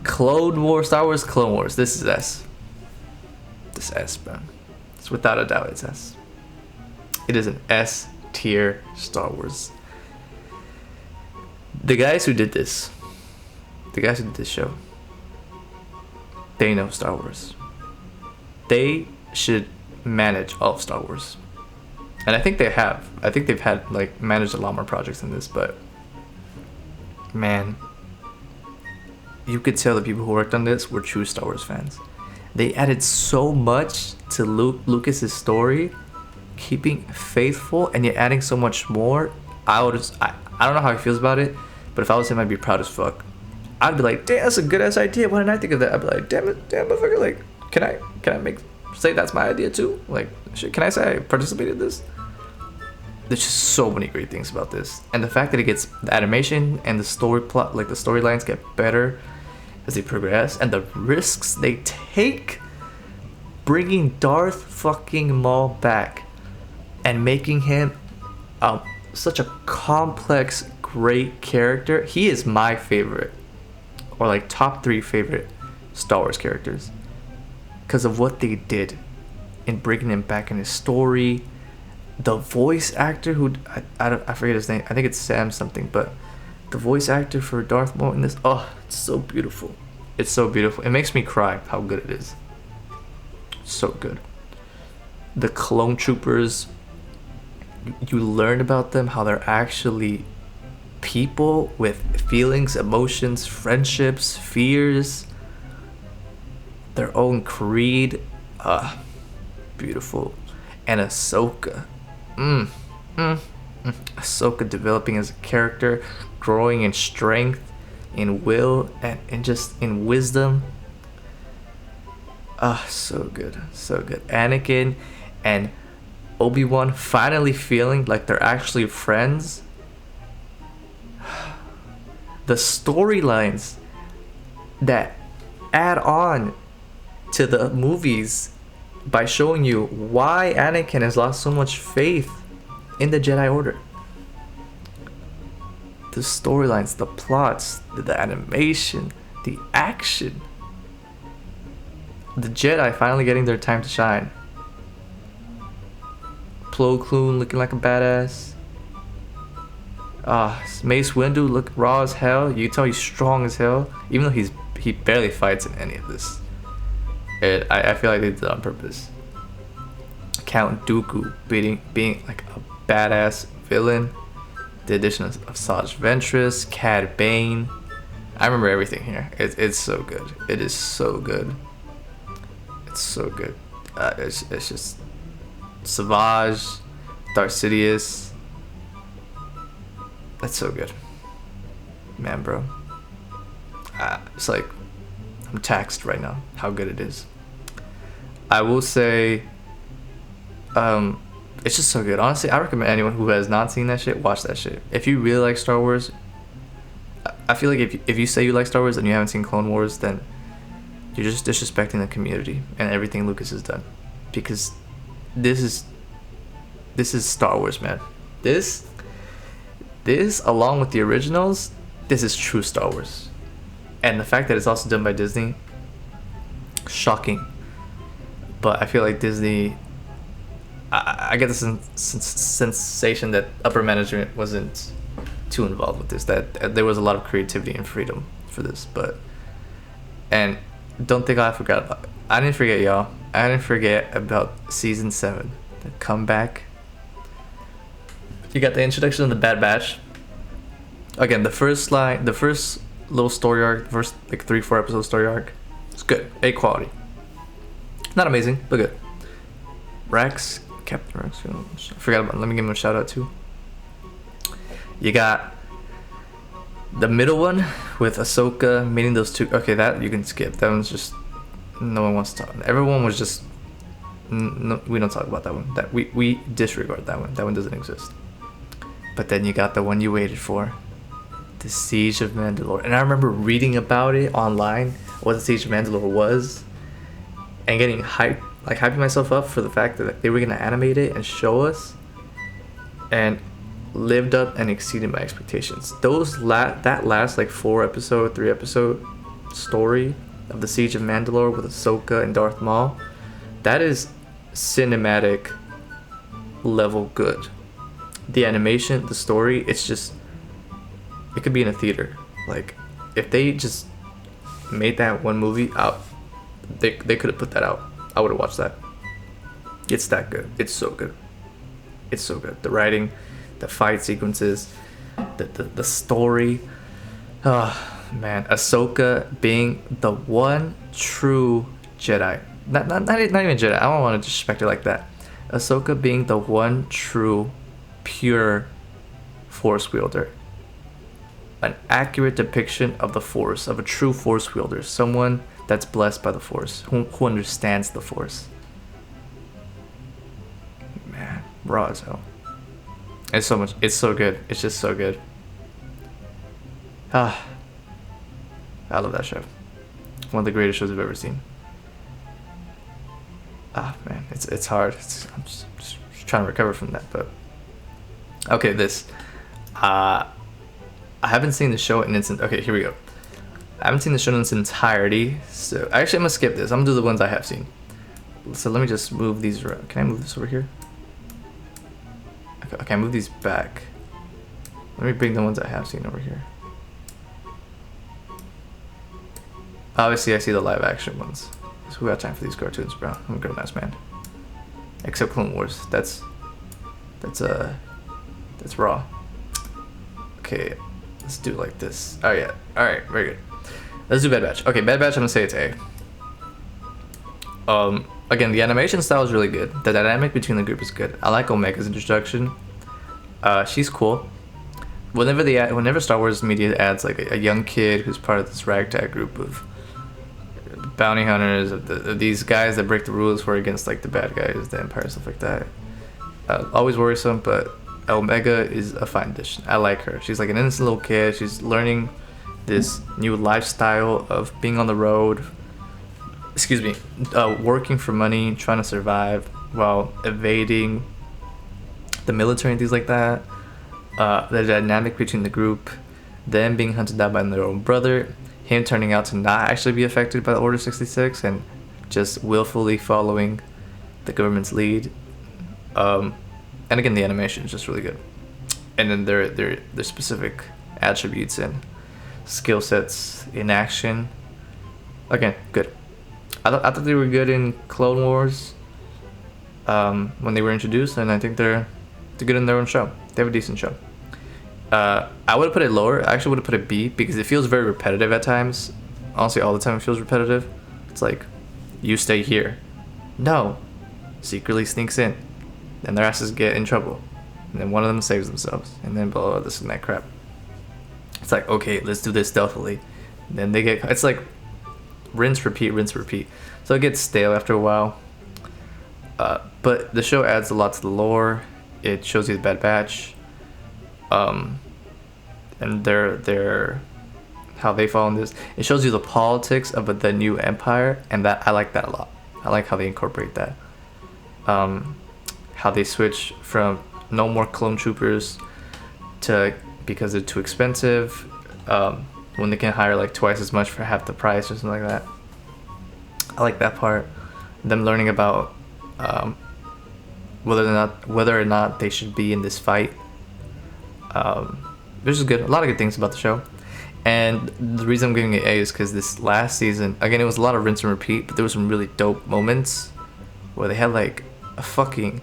Clone Wars, Star Wars Clone Wars. This is S. This S, bro. It's without a doubt, it's S. It is an S tier Star Wars. The guys who did this show, they know Star Wars. They should manage all of Star Wars. And I think they have. I think they've had managed a lot more projects than this, but man, you could tell the people who worked on this were true Star Wars fans. They added so much to Lucas's story, keeping faithful, and yet adding so much more. I don't know how he feels about it, but if I was him, I'd be proud as fuck. I'd be like, damn, that's a good ass idea. Why didn't I think of that? I'd be like, damn motherfucker, like, can I say that's my idea too? Like, shit, can I say I participated in this? There's just so many great things about this, and the fact that it gets the animation and the story plot, like the storylines get better as they progress, and the risks they take bringing Darth fucking Maul back and making him such a complex, great character. He is my favorite, or like top 3 favorite Star Wars characters, because of what they did in bringing him back in his story. The voice actor who I forget his name. I think it's Sam something, but the voice actor for Darth Maul in this, oh, it's so beautiful. It's so beautiful. It makes me cry how good it is. So good. The clone troopers, you learn about them, how they're actually people with feelings, emotions, friendships, fears, their own creed. Beautiful. And Ahsoka. Ahsoka developing as a character, growing in strength, in will, and just in wisdom. Ah, so good, so good. Anakin and Obi-Wan finally feeling like they're actually friends. The storylines that add on to the movies by showing you why Anakin has lost so much faith in the Jedi Order. The storylines, the plots, the animation, the action. The Jedi finally getting their time to shine. Plo Koon looking like a badass. Mace Windu look raw as hell. You can tell he's strong as hell, even though he barely fights in any of this. I feel like they did it on purpose. Count Dooku being like a badass villain. The addition of Saj Ventress, Cad Bane. I remember everything here. It's so good. It is so good. It's so good. It's just Savage, Darth Sidious. That's so good, man, bro. It's like I'm taxed right now. How good it is. I will say, it's just so good. Honestly, I recommend anyone who has not seen that shit watch that shit. If you really like Star Wars, I feel like if you say you like Star Wars and you haven't seen Clone Wars, then you're just disrespecting the community and everything Lucas has done, because this is Star Wars, man. This along with the originals, this is true Star Wars. And the fact that it's also done by Disney, shocking. But I feel like Disney, I get the sensation that upper management wasn't too involved with this, that there was a lot of creativity and freedom for this. And don't think I forgot about it. I didn't forget, y'all. I didn't forget about season 7, the comeback. You got the introduction of the Bad Batch. Again, the first little story arc, the first like 3-4 episode story arc, it's good. A quality. Not amazing, but good. Rex, Captain Rex, I forgot about him. Let me give him a shout out too. You got the middle one with Ahsoka meeting those two. Okay, that you can skip. That one's just, no one wants to talk. Everyone was just, no, we don't talk about that one. That we disregard that one. That one doesn't exist. But then you got the one you waited for, the Siege of Mandalore. And I remember reading about it online, what the Siege of Mandalore was, and getting hyping myself up for the fact that they were gonna animate it and show us, and lived up and exceeded my expectations. That last like 3 episode story of the Siege of Mandalore with Ahsoka and Darth Maul, that is cinematic level good. The animation, the story, it's just, it could be in a theater. Like, if they just made that one movie out, they could have put that out. I would have watched that. It's that good. It's so good. It's so good. The writing, the fight sequences, the story. Oh man, Ahsoka being the one true Jedi. Not even Jedi. I don't want to disrespect her like that. Ahsoka being the one true, pure Force wielder. An accurate depiction of the Force, of a true Force wielder, someone that's blessed by the Force, who understands the Force. Man, raw as hell. It's so much. It's so good. It's just so good. I love that show. One of the greatest shows I've ever seen. Man, it's hard. I'm just trying to recover from that, but okay, this. I haven't seen the show in its. Okay, here we go. I haven't seen the show in its entirety, so actually I'm gonna skip this. I'm gonna do the ones I have seen. So let me just move these around. Can I move this over here? Okay, move these back. Let me bring the ones I have seen over here. Obviously, I see the live action ones. So who got time for these cartoons, bro? I'm a grown ass man. Except Clone Wars. That's raw. Okay, let's do it like this. Oh yeah. All right, very good. Let's do Bad Batch. Okay, Bad Batch. I'm gonna say it's A. Again, the animation style is really good. The dynamic between the group is good. I like Omega's introduction. She's cool. Whenever Star Wars media adds like a young kid who's part of this ragtag group of bounty hunters, of these guys that break the rules who are against like the bad guys, the Empire, stuff like that. Always worrisome, but Omega is a fine dish. I like her. She's like an innocent little kid. She's learning this new lifestyle of being on the road. Excuse me, working for money, trying to survive while evading the military and things like that. The dynamic between the group, them being hunted down by their own brother, him turning out to not actually be affected by Order 66 and just willfully following the government's lead. And again, the animation is just really good. And then their specific attributes and skill sets in action, again, good. I thought they were good in Clone Wars when they were introduced, and I think they're good in their own show. They have a decent show. I would have put it lower. I actually would have put it B because it feels very repetitive at times. Honestly, all the time it feels repetitive. It's like, you stay here. No. Secretly sneaks in. Then their asses get in trouble. And then one of them saves themselves. And then blah, blah, this and that crap. It's like, okay, let's do this stealthily. And then they get... It's like rinse, repeat, rinse, repeat. So it gets stale after a while. But the show adds a lot to the lore. It shows you the Bad Batch. And their how they fall in this. It shows you the politics of the new empire, and that I like that a lot. I like how they incorporate that. How they switch from no more clone troopers to, because they're too expensive, when they can hire like twice as much for half the price or something like that. I like that part. Them learning about whether or not they should be in this fight. Which is good. A lot of good things about the show. And the reason I'm giving it A is because this last season, again, it was a lot of rinse and repeat, but there was some really dope moments where they had like a fucking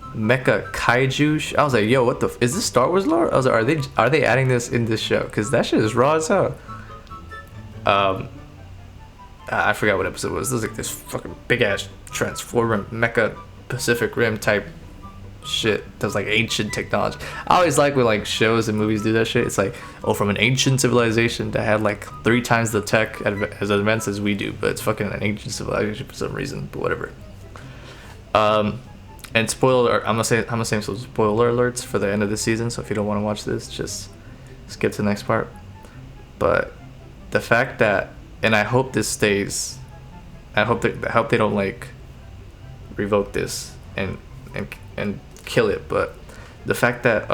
mecha kaiju. I was like, yo, what the is this Star Wars lore? I was like, are they adding this in this show? Because that shit is raw as hell. I forgot what episode it was. It was like this fucking big ass transformer mecha Pacific Rim type shit. That's like ancient technology. I always like when like shows and movies do that shit. It's like, oh, from an ancient civilization that had like 3 times the tech as advanced as we do, but it's fucking an ancient civilization for some reason. But whatever. And spoiler, I'm gonna say some spoiler alerts for the end of the season. So if you don't want to watch this, just skip to the next part. But the fact that, and I hope this stays. I hope they don't like revoke this and kill it. But the fact that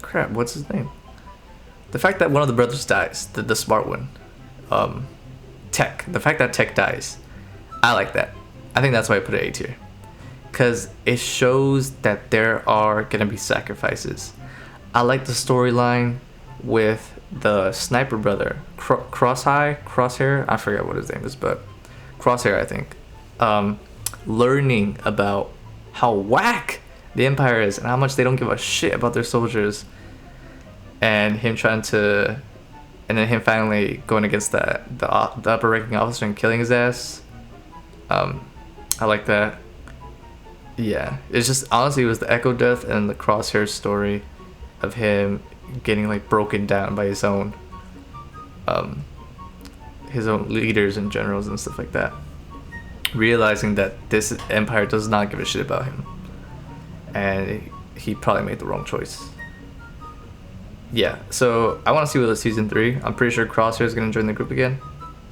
crap, what's his name? The fact that one of the brothers dies, the smart one, Tech. The fact that Tech dies, I like that. I think that's why I put it A tier, because it shows that there are gonna be sacrifices. I like the storyline with the sniper brother, Crosshair. I forget what his name is, but Crosshair, I think. Learning about how whack the Empire is and how much they don't give a shit about their soldiers, and him and then him finally going against the upper ranking officer and killing his ass. I like that. Yeah, it's just honestly, it was the Echo Death and the Crosshair story of him getting like broken down by his own leaders and generals and stuff like that, realizing that this Empire does not give a shit about him, and he probably made the wrong choice. Yeah, so I want to see what the season 3. I'm pretty sure Crosshair is gonna join the group again.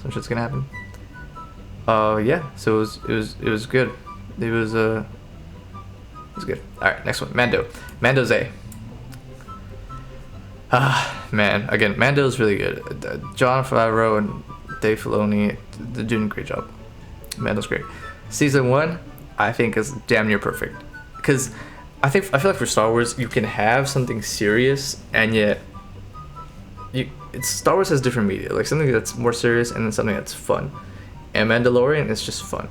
Some shit's gonna happen. Yeah, so it was good. It was good. All right, next one, Mando's A. Man, again, Mando's really good. Jon Favreau and Dave Filoni, they're doing a great job. Mando's great. Season 1, I think, is damn near perfect, because I feel like for Star Wars you can have something serious and yet Star Wars has different media, like something that's more serious and then something that's fun. And Mandalorian is just fun.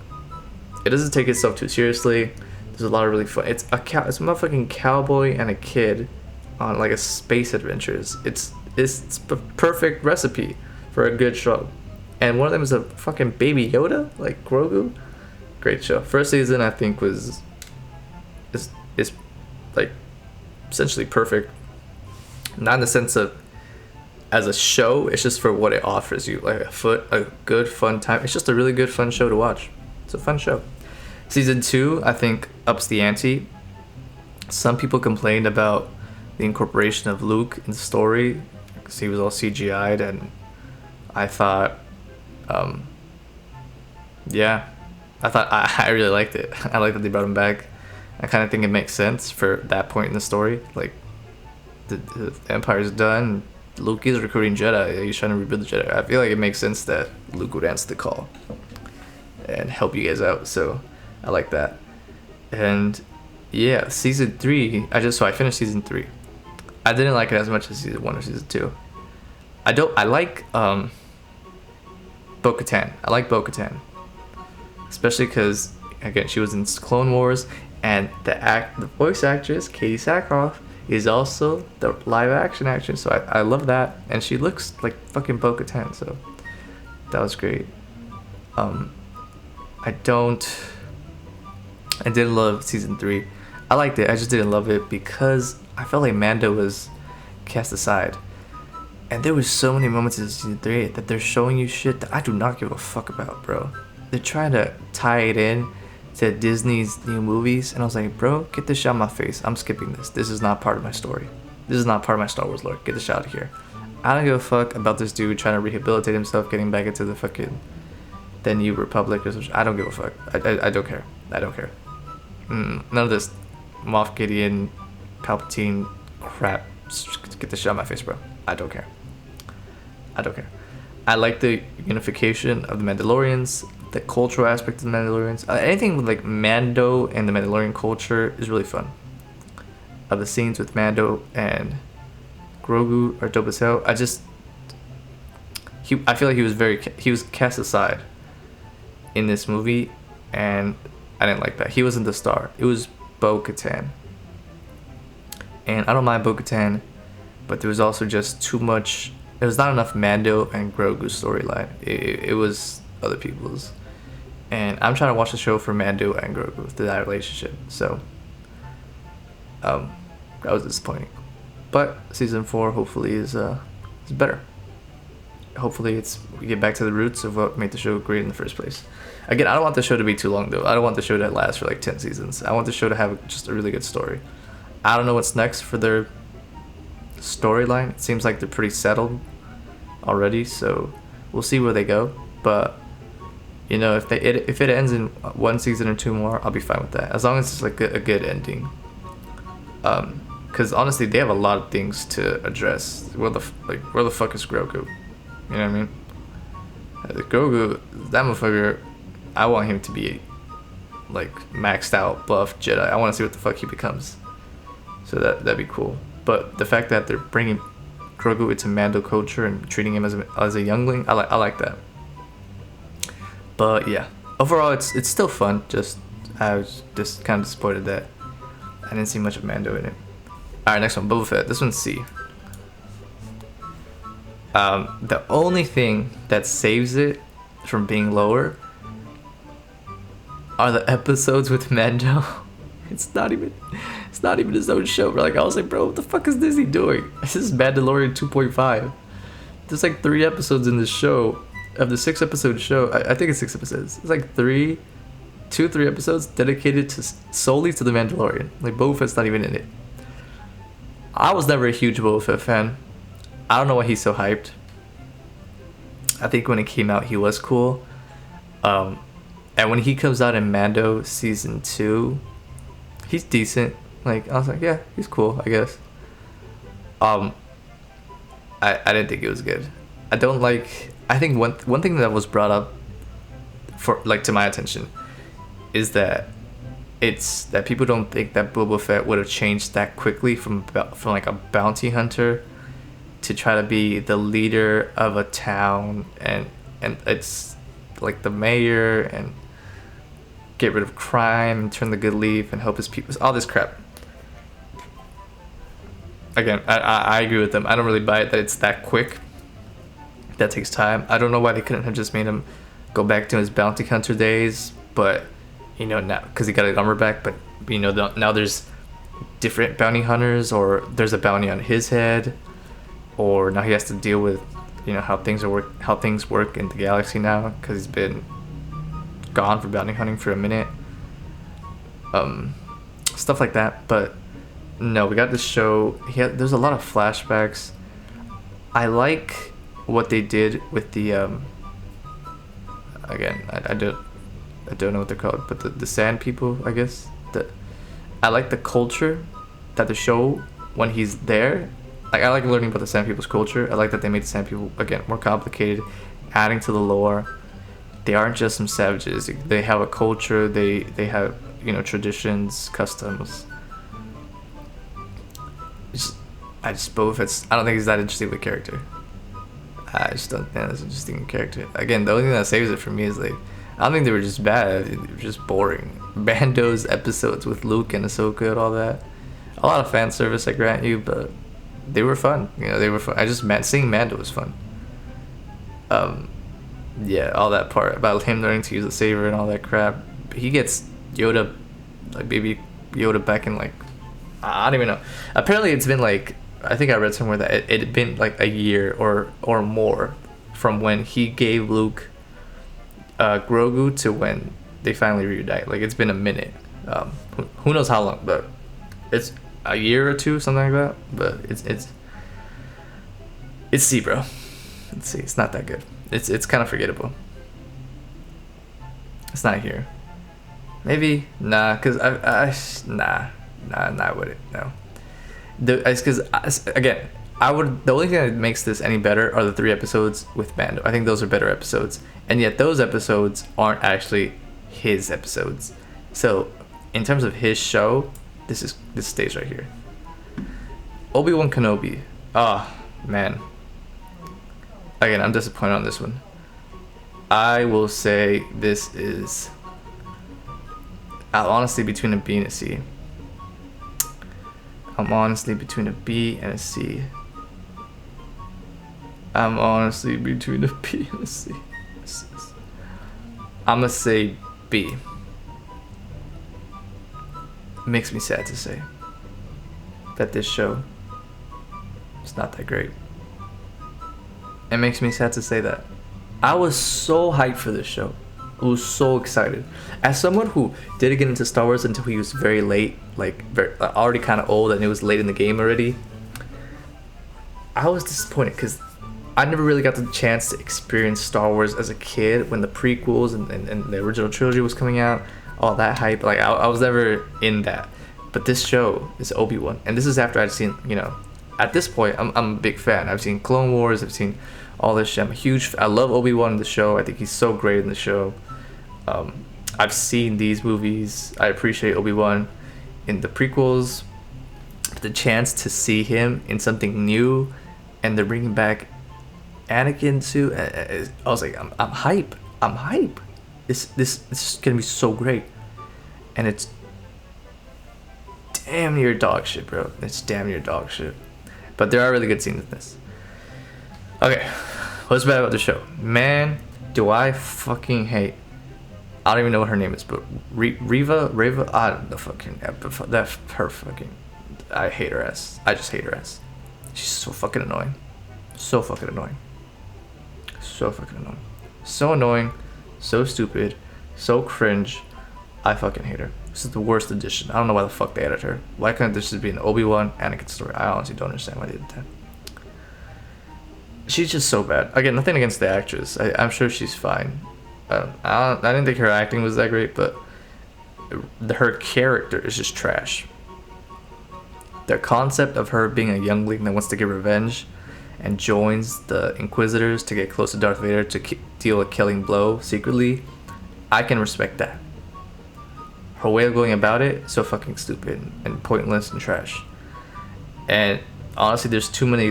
It doesn't take itself too seriously. There's a lot of really fun. It's a motherfucking cowboy and a kid on like a space adventures. It's the perfect recipe for a good show. And one of them is a fucking baby Yoda, like Grogu. Great show. First season I think is like essentially perfect. Not in the sense of as a show, it's just for what it offers you, like a good fun time. It's just a really good fun show to watch. It's a fun show. Season 2, I think, ups the ante. Some people complained about the incorporation of Luke in the story because he was all CGI'd, and I thought, yeah, I really liked it. I like that they brought him back. I kind of think it makes sense for that point in the story. Like, the Empire's done. Luke is recruiting Jedi. He's trying to rebuild the Jedi. I feel like it makes sense that Luke would answer the call and help you guys out. So I like that. And yeah, season 3. I finished season 3. I didn't like it as much as season 1 or season 2. I like Bo-Katan. I like Bo-Katan, especially because again she was in Clone Wars, and the voice actress Katie Sackhoff is also the live action actress, so I love that, and she looks like fucking Bo-Katan, so that was great. I didn't love season 3. I liked it, I just didn't love it because I felt like Mando was cast aside. And there was so many moments in season 3 that they're showing you shit that I do not give a fuck about, bro. They're trying to tie it in to Disney's new movies, and I was like, bro, get this shit out of my face. I'm skipping this. This is not part of my story. This is not part of my Star Wars lore. Get this shit out of here. I don't give a fuck about this dude trying to rehabilitate himself, getting back into the New Republic or something. I don't give a fuck. I don't care. I don't care. None of this Moff Gideon, Palpatine crap. Just get this shit out of my face, bro. I don't care. I don't care. I like the unification of the Mandalorians, the cultural aspect of the Mandalorians. Anything with like Mando and the Mandalorian culture is really fun. The scenes with Mando and Grogu are dope as hell. I feel like he was cast aside in this movie, and I didn't like that. He wasn't the star. It was Bo-Katan. And I don't mind Bo-Katan, but there was also just too much. There was not enough Mando and Grogu's storyline. It was other people's. And I'm trying to watch the show for Mando and Grogu, that relationship. So, that was disappointing. But season 4 hopefully is better. Hopefully we get back to the roots of what made the show great in the first place. Again, I don't want the show to be too long though. I don't want the show to last for like 10 seasons. I want the show to have just a really good story. I don't know what's next for their storyline. It seems like they're pretty settled already, so we'll see where they go. But you know, if it ends in 1 season or 2 more, I'll be fine with that, as long as it's like a good ending. Because honestly, they have a lot of things to address. Where the fuck is Grogu? You know what I mean? Grogu, that motherfucker, I want him to be like maxed out buff Jedi. I want to see what the fuck he becomes. So that'd be cool. But the fact that they're bringing Grogu into Mando culture and treating him as a youngling, I like that. But yeah, overall it's still fun. I was just kind of disappointed that I didn't see much of Mando in it. All right, next one, Boba Fett. This one's C. The only thing that saves it from being lower are the episodes with Mando. It's not even his own show, bro. Like, I was like, bro, what the fuck is Disney doing? This is Mandalorian 2.5. There's like 3 episodes in this show. Of the 6-episode show, I think it's 6 episodes. It's like 3 episodes dedicated solely to the Mandalorian. Like, Boba Fett's not even in it. I was never a huge Boba Fett fan. I don't know why he's so hyped. I think when it came out, he was cool. And when he comes out in Mando season 2, he's decent. Like, I was like, yeah, he's cool, I guess. I didn't think it was good. I think one thing that was brought up for like to my attention is that it's that people don't think that Boba Fett would have changed that quickly from like a bounty hunter to try to be the leader of a town and it's like the mayor and get rid of crime and turn the good leaf and help his people, all this crap. Again, I agree with them. I don't really buy it that it's that quick. That takes time. I don't know why they couldn't have just made him go back to his bounty hunter days, but you know, now because he got his armor back, but you know, now there's different bounty hunters, or there's a bounty on his head, or now he has to deal with, how things work in the galaxy now, because he's been gone for bounty hunting for a minute. Stuff like that. But no, we got this show. There's a lot of flashbacks. I like what they did with the again, I don't know what they're called, but the sand people, I guess. I like the culture that the show, when he's there, like, I like learning about the sand people's culture. I like that they made the sand people, again, more complicated, adding to the lore. They aren't just some savages. They have a culture. They have, traditions, customs. Boba Fett's, I don't think he's that interesting of a character. I just don't think that's an interesting character. Again, the only thing that saves it for me is, like, I don't think they were just bad. They were just boring. Bando's episodes with Luke and Ahsoka and all that. A lot of fan service, I grant you, but they were fun. They were fun. Seeing Mando was fun. Yeah, all that part about him learning to use the saber and all that crap. He gets Yoda, like baby Yoda, back in, like, I don't even know. Apparently, it's been, like, I think I read somewhere that it had been like a year or more from when he gave Luke Grogu to when they finally reunite. Like, it's been a minute. Who knows how long, but it's a year or two, something like that. But it's C, bro. Let's see, it's not that good. It's kind of forgettable. It's not here. Maybe cause I wouldn't. No. It's because, again, the only thing that makes this any better are the 3 episodes with Mando. I think those are better episodes, and yet those episodes aren't actually his episodes. So in terms of his show, this stays right here. Obi-Wan Kenobi. Man. Again, I'm disappointed on this one. I will say this is honestly between a B and a C. I'm honestly between a B and a C. I'm honestly between a B and a C. I'm gonna say B. Makes me sad to say that this show is not that great. It makes me sad to say that. I was so hyped for this show. I was so excited. As someone who didn't get into Star Wars until he was very late, like already kind of old, and it was late in the game already, I was disappointed because I never really got the chance to experience Star Wars as a kid when the prequels and the original trilogy was coming out, all that hype. Like, I was never in that. But this show is Obi-Wan, and this is after I'd seen, at this point, I'm a big fan. I've seen Clone Wars, I've seen all this shit. I love Obi-Wan in the show. I think he's so great in the show. I've seen these movies. I appreciate Obi-Wan in the prequels. The chance to see him in something new, and they're bringing back Anakin too. I was like, I'm hype. This is gonna be so great, and it's damn near dog shit, bro. It's damn near dog shit. But there are really good scenes in this. Okay, what's bad about the show? Man, do I fucking hate. I don't even know what her name is, but Reva, I don't know fucking, that her fucking, I hate her ass. I just hate her ass. She's so fucking annoying. So fucking annoying. So fucking annoying. So annoying, so stupid, so cringe. I fucking hate her. This is the worst addition. I don't know why the fuck they added her. Why couldn't this just be an Obi-Wan Anakin story? I honestly don't understand why they did that. She's just so bad. Again, nothing against the actress. I'm sure she's fine. I didn't think her acting was that great, but her character is just trash. The concept of her being a youngling that wants to get revenge and joins the Inquisitors to get close to Darth Vader to deal a killing blow secretly, I can respect that. Her way of going about it, so fucking stupid and pointless and trash. And honestly, there's too many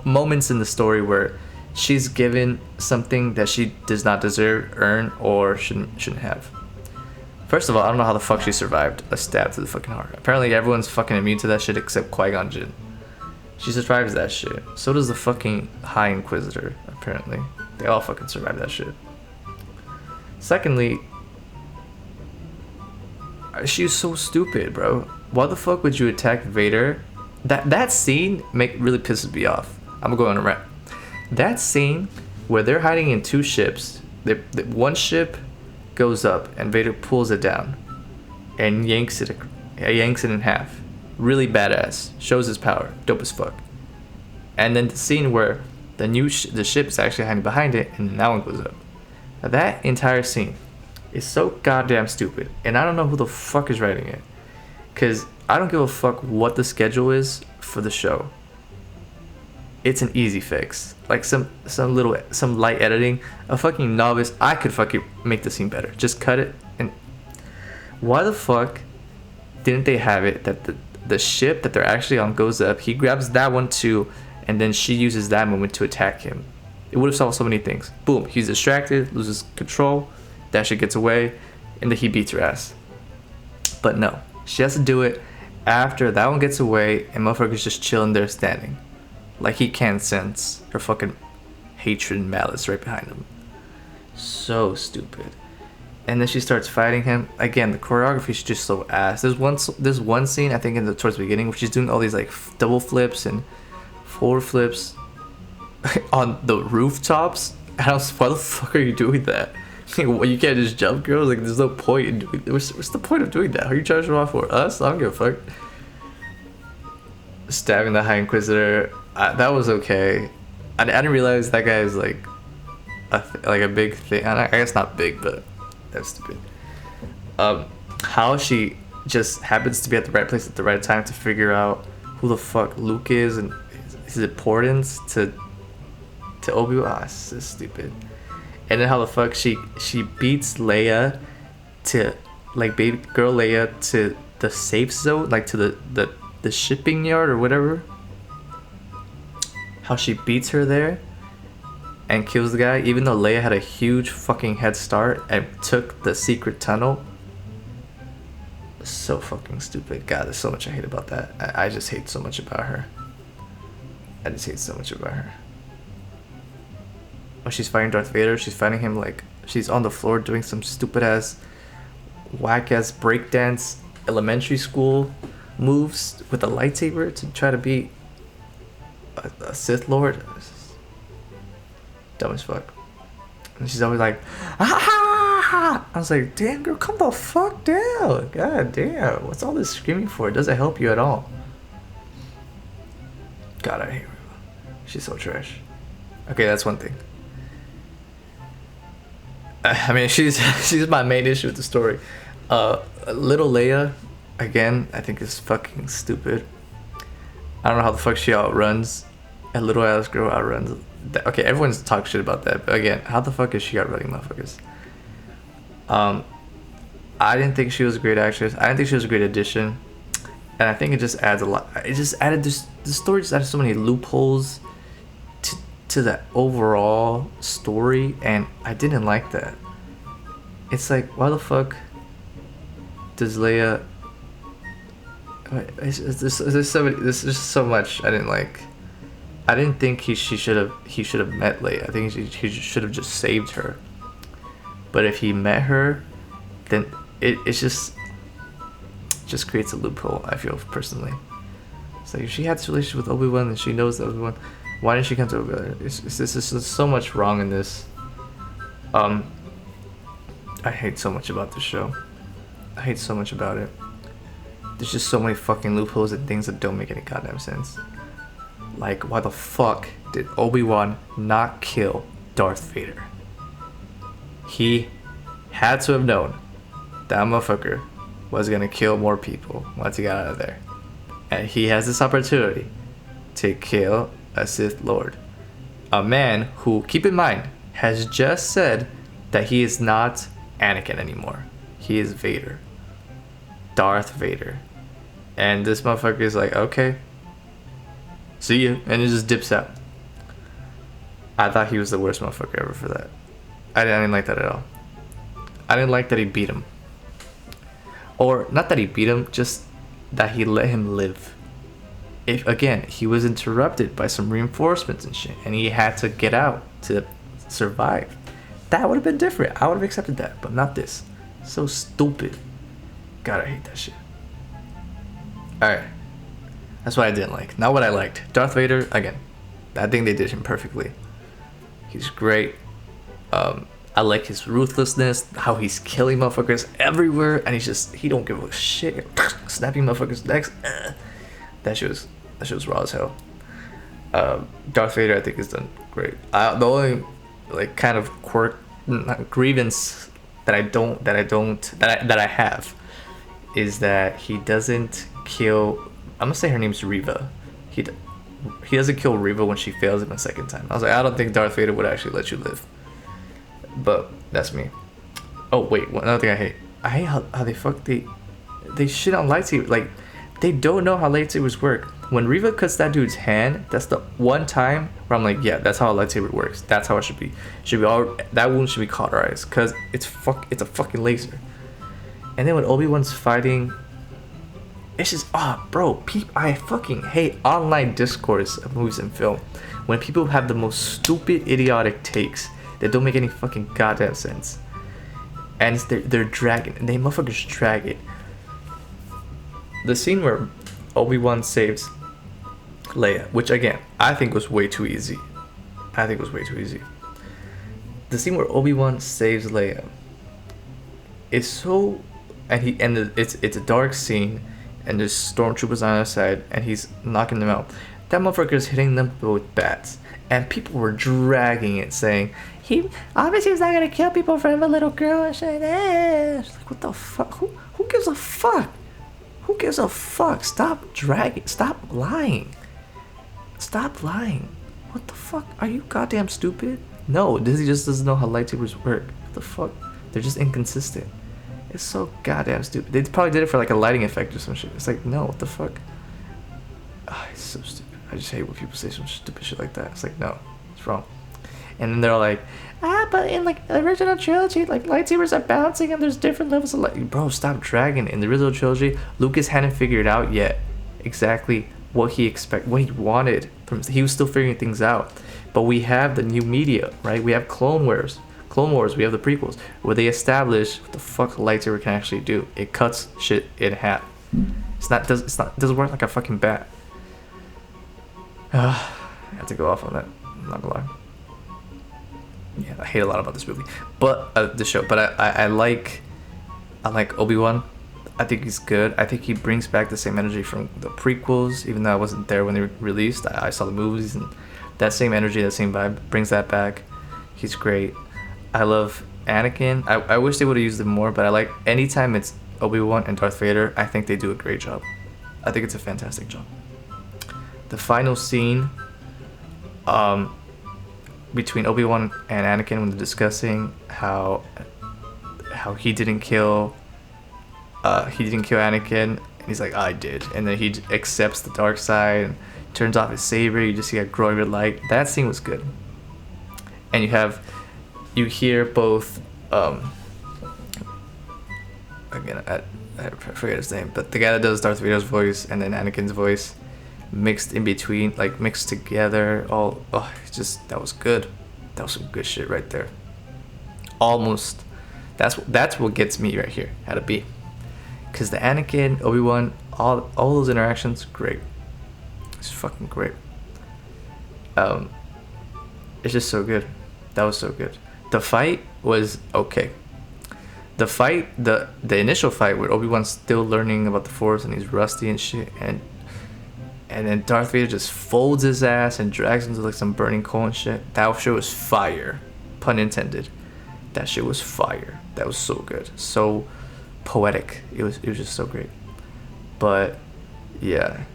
moments in the story where she's given something that she does not deserve, earn, or shouldn't have. First of all, I don't know how the fuck she survived a stab to the fucking heart. Apparently everyone's fucking immune to that shit except Qui-Gon Jinn. She survives that shit. So does the fucking High Inquisitor, apparently. They all fucking survive that shit. Secondly, she's so stupid, bro. Why the fuck would you attack Vader That scene really pisses me off. I'm gonna go on a rant. That scene where they're hiding in two ships. One ship goes up and Vader pulls it down and yanks it in half. Really badass. Shows his power. Dope as fuck. And then the scene where the ship is actually hiding behind it and that one goes up. Now that entire scene is so goddamn stupid, and I don't know who the fuck is writing it, cause I don't give a fuck what the schedule is for the show. It's an easy fix, like some light editing. A fucking novice, I could fucking make the scene better. Just cut it. And why the fuck didn't they have it that the ship that they're actually on goes up, he grabs that one too, and then she uses that moment to attack him? It would have solved so many things. Boom, he's distracted, loses control, that shit gets away, and then he beats her ass. But no, she has to do it after that one gets away and motherfucker's just chilling there standing. Like he can't sense her fucking hatred and malice right behind him. So stupid. And then she starts fighting him. Again, the choreography is just so ass. There's one scene, I think towards the beginning, where she's doing all these like double flips and forward flips on the rooftops. And I was, why the fuck are you doing that? You can't just jump, girl. Like, there's no point in doing. What's the point of doing that? Who are you charging off for? Us? I don't give a fuck. Stabbing the High Inquisitor, that was okay. I didn't realize that guy is like a big thing. I guess not big, but that's stupid. How she just happens to be at the right place at the right time to figure out who the fuck Luke is and his importance to Obi-Wan. It's just stupid. And then how the fuck she beats Leia to, like, baby girl Leia to the safe zone, like to the shipping yard or whatever. How she beats her there and kills the guy, even though Leia had a huge fucking head start and took the secret tunnel. So fucking stupid. God, there's so much I hate about that. I just hate so much about her. I just hate so much about her. When she's fighting Darth Vader, she's fighting him like she's on the floor doing some stupid ass, whack ass breakdance elementary school moves with a lightsaber to try to beat a Sith Lord. Dumb as fuck. And she's always like, ah! I was like, damn girl, calm the fuck down. God damn, what's all this screaming for? It doesn't help you at all. God, I hate her. She's so trash. Okay, that's one thing. I mean, she's my main issue with the story. Little Leia, again, I think is fucking stupid. I don't know how the fuck she outruns a little ass girl outruns. Okay, everyone's talking shit about that, but again, how the fuck is she outrunning motherfuckers? I didn't think she was a great actress. I didn't think she was a great addition, and I think it just adds a lot. It just added this. The story just added so many loopholes to the overall story, and I didn't like that. It's like, why the fuck does Leia? There's just so much I didn't like. I didn't think he should have met Leia. I think he should have just saved her. But if he met her, then it just creates a loophole, I feel personally. It's like if she had this relationship with Obi-Wan and she knows that Obi-Wan, why didn't she come to Obi-Wan? There's so much wrong in this. I hate so much about this show. I hate so much about it. There's just so many fucking loopholes and things that don't make any goddamn sense. Like, why the fuck did Obi-Wan not kill Darth Vader? He had to have known that motherfucker was gonna kill more people once he got out of there. And he has this opportunity to kill a Sith Lord. A man who, keep in mind, has just said that he is not Anakin anymore. He is Vader. Darth Vader. And this motherfucker is like, okay, see you, and he just dips out. I thought he was the worst motherfucker ever for that. I didn't like that at all. I didn't like that he beat him. Or, not that he beat him, just that he let him live. If, again, he was interrupted by some reinforcements and shit, and he had to get out to survive. That would have been different. I would have accepted that, but not this. So stupid. God, I hate that shit. Alright. That's what I didn't like. Not what I liked. Darth Vader, again, I think they did him perfectly. He's great. I like his ruthlessness, how he's killing motherfuckers everywhere, and he don't give a shit. Snapping motherfuckers' necks. That shit was raw as hell. Darth Vader, I think, is done great. The only like kind of grievance that I have is that he doesn't kill. I'm gonna say her name's Reva. He doesn't kill Reva when she fails him a second time. I was like, I don't think Darth Vader would actually let you live. But that's me. Oh wait, another thing I hate how they shit on lightsaber. Like, they don't know how lightsabers work. When Reva cuts that dude's hand, that's the one time where I'm like, yeah, that's how a lightsaber works. That's how it should be. That wound should be cauterized, cause it's a fucking laser. And then when Obi-Wan's fighting, it's just bro. I fucking hate online discourse of movies and film when people have the most stupid, idiotic takes that don't make any fucking goddamn sense. And they're dragging, and they motherfuckers drag it. The scene where Obi-Wan saves Leia, which again, I think was way too easy. The scene where Obi-Wan saves Leia is so, it's a dark scene, and there's stormtroopers on the other side, and he's knocking them out. That motherfucker is hitting them with bats, and people were dragging it, saying he obviously was not gonna kill people for a little girl and shit. It's like, what the fuck? Who gives a fuck? Who gives a fuck? Stop dragging. Stop lying. What the fuck? Are you goddamn stupid? No, Disney just doesn't know how lightsabers work. What the fuck? They're just inconsistent. It's so goddamn stupid. They probably did it for like a lighting effect or some shit. It's like, no, what the fuck? It's so stupid. I just hate when people say some stupid shit like that. It's like, no, it's wrong. And then they're like, but in like the original trilogy, like lightsabers are bouncing and there's different levels of light. Bro, stop dragging. In the original trilogy, Lucas hadn't figured out yet exactly what he wanted from. He was still figuring things out. But we have the new media, right? We have Clone Wars. We have the prequels where they establish what the fuck a lightsaber can actually do. It cuts shit in half. It doesn't work like a fucking bat. I have to go off on that. I'm not gonna lie. Yeah, I hate a lot about this movie, but the show. But I like Obi-Wan. I think he's good. I think he brings back the same energy from the prequels, even though I wasn't there when they were released. I saw the movies, and that same energy, that same vibe brings that back. He's great. I love Anakin. I wish they would have used him more, but I like anytime it's Obi-Wan and Darth Vader, I think they do a great job. I think it's a fantastic job. The final scene between Obi-Wan and Anakin when they're discussing how he didn't kill Anakin, and he's like, I did, and then he accepts the dark side and turns off his saber. You just see a growing red light. That scene was good. And you hear both again, I forget his name, but the guy that does Darth Vader's voice and then Anakin's voice mixed in between, like mixed together. That was good. That was some good shit right there. Almost. That's what gets me right here. Had to be. Cause the Anakin, Obi-Wan, all those interactions, great. It's fucking great. It's just so good. That was so good. The fight was okay. The initial fight where Obi-Wan's still learning about the Force and he's rusty and shit, and then Darth Vader just folds his ass and drags him to like some burning coal and shit. That shit was fire. Pun intended. That shit was fire. That was so good. So poetic. It was just so great. But yeah.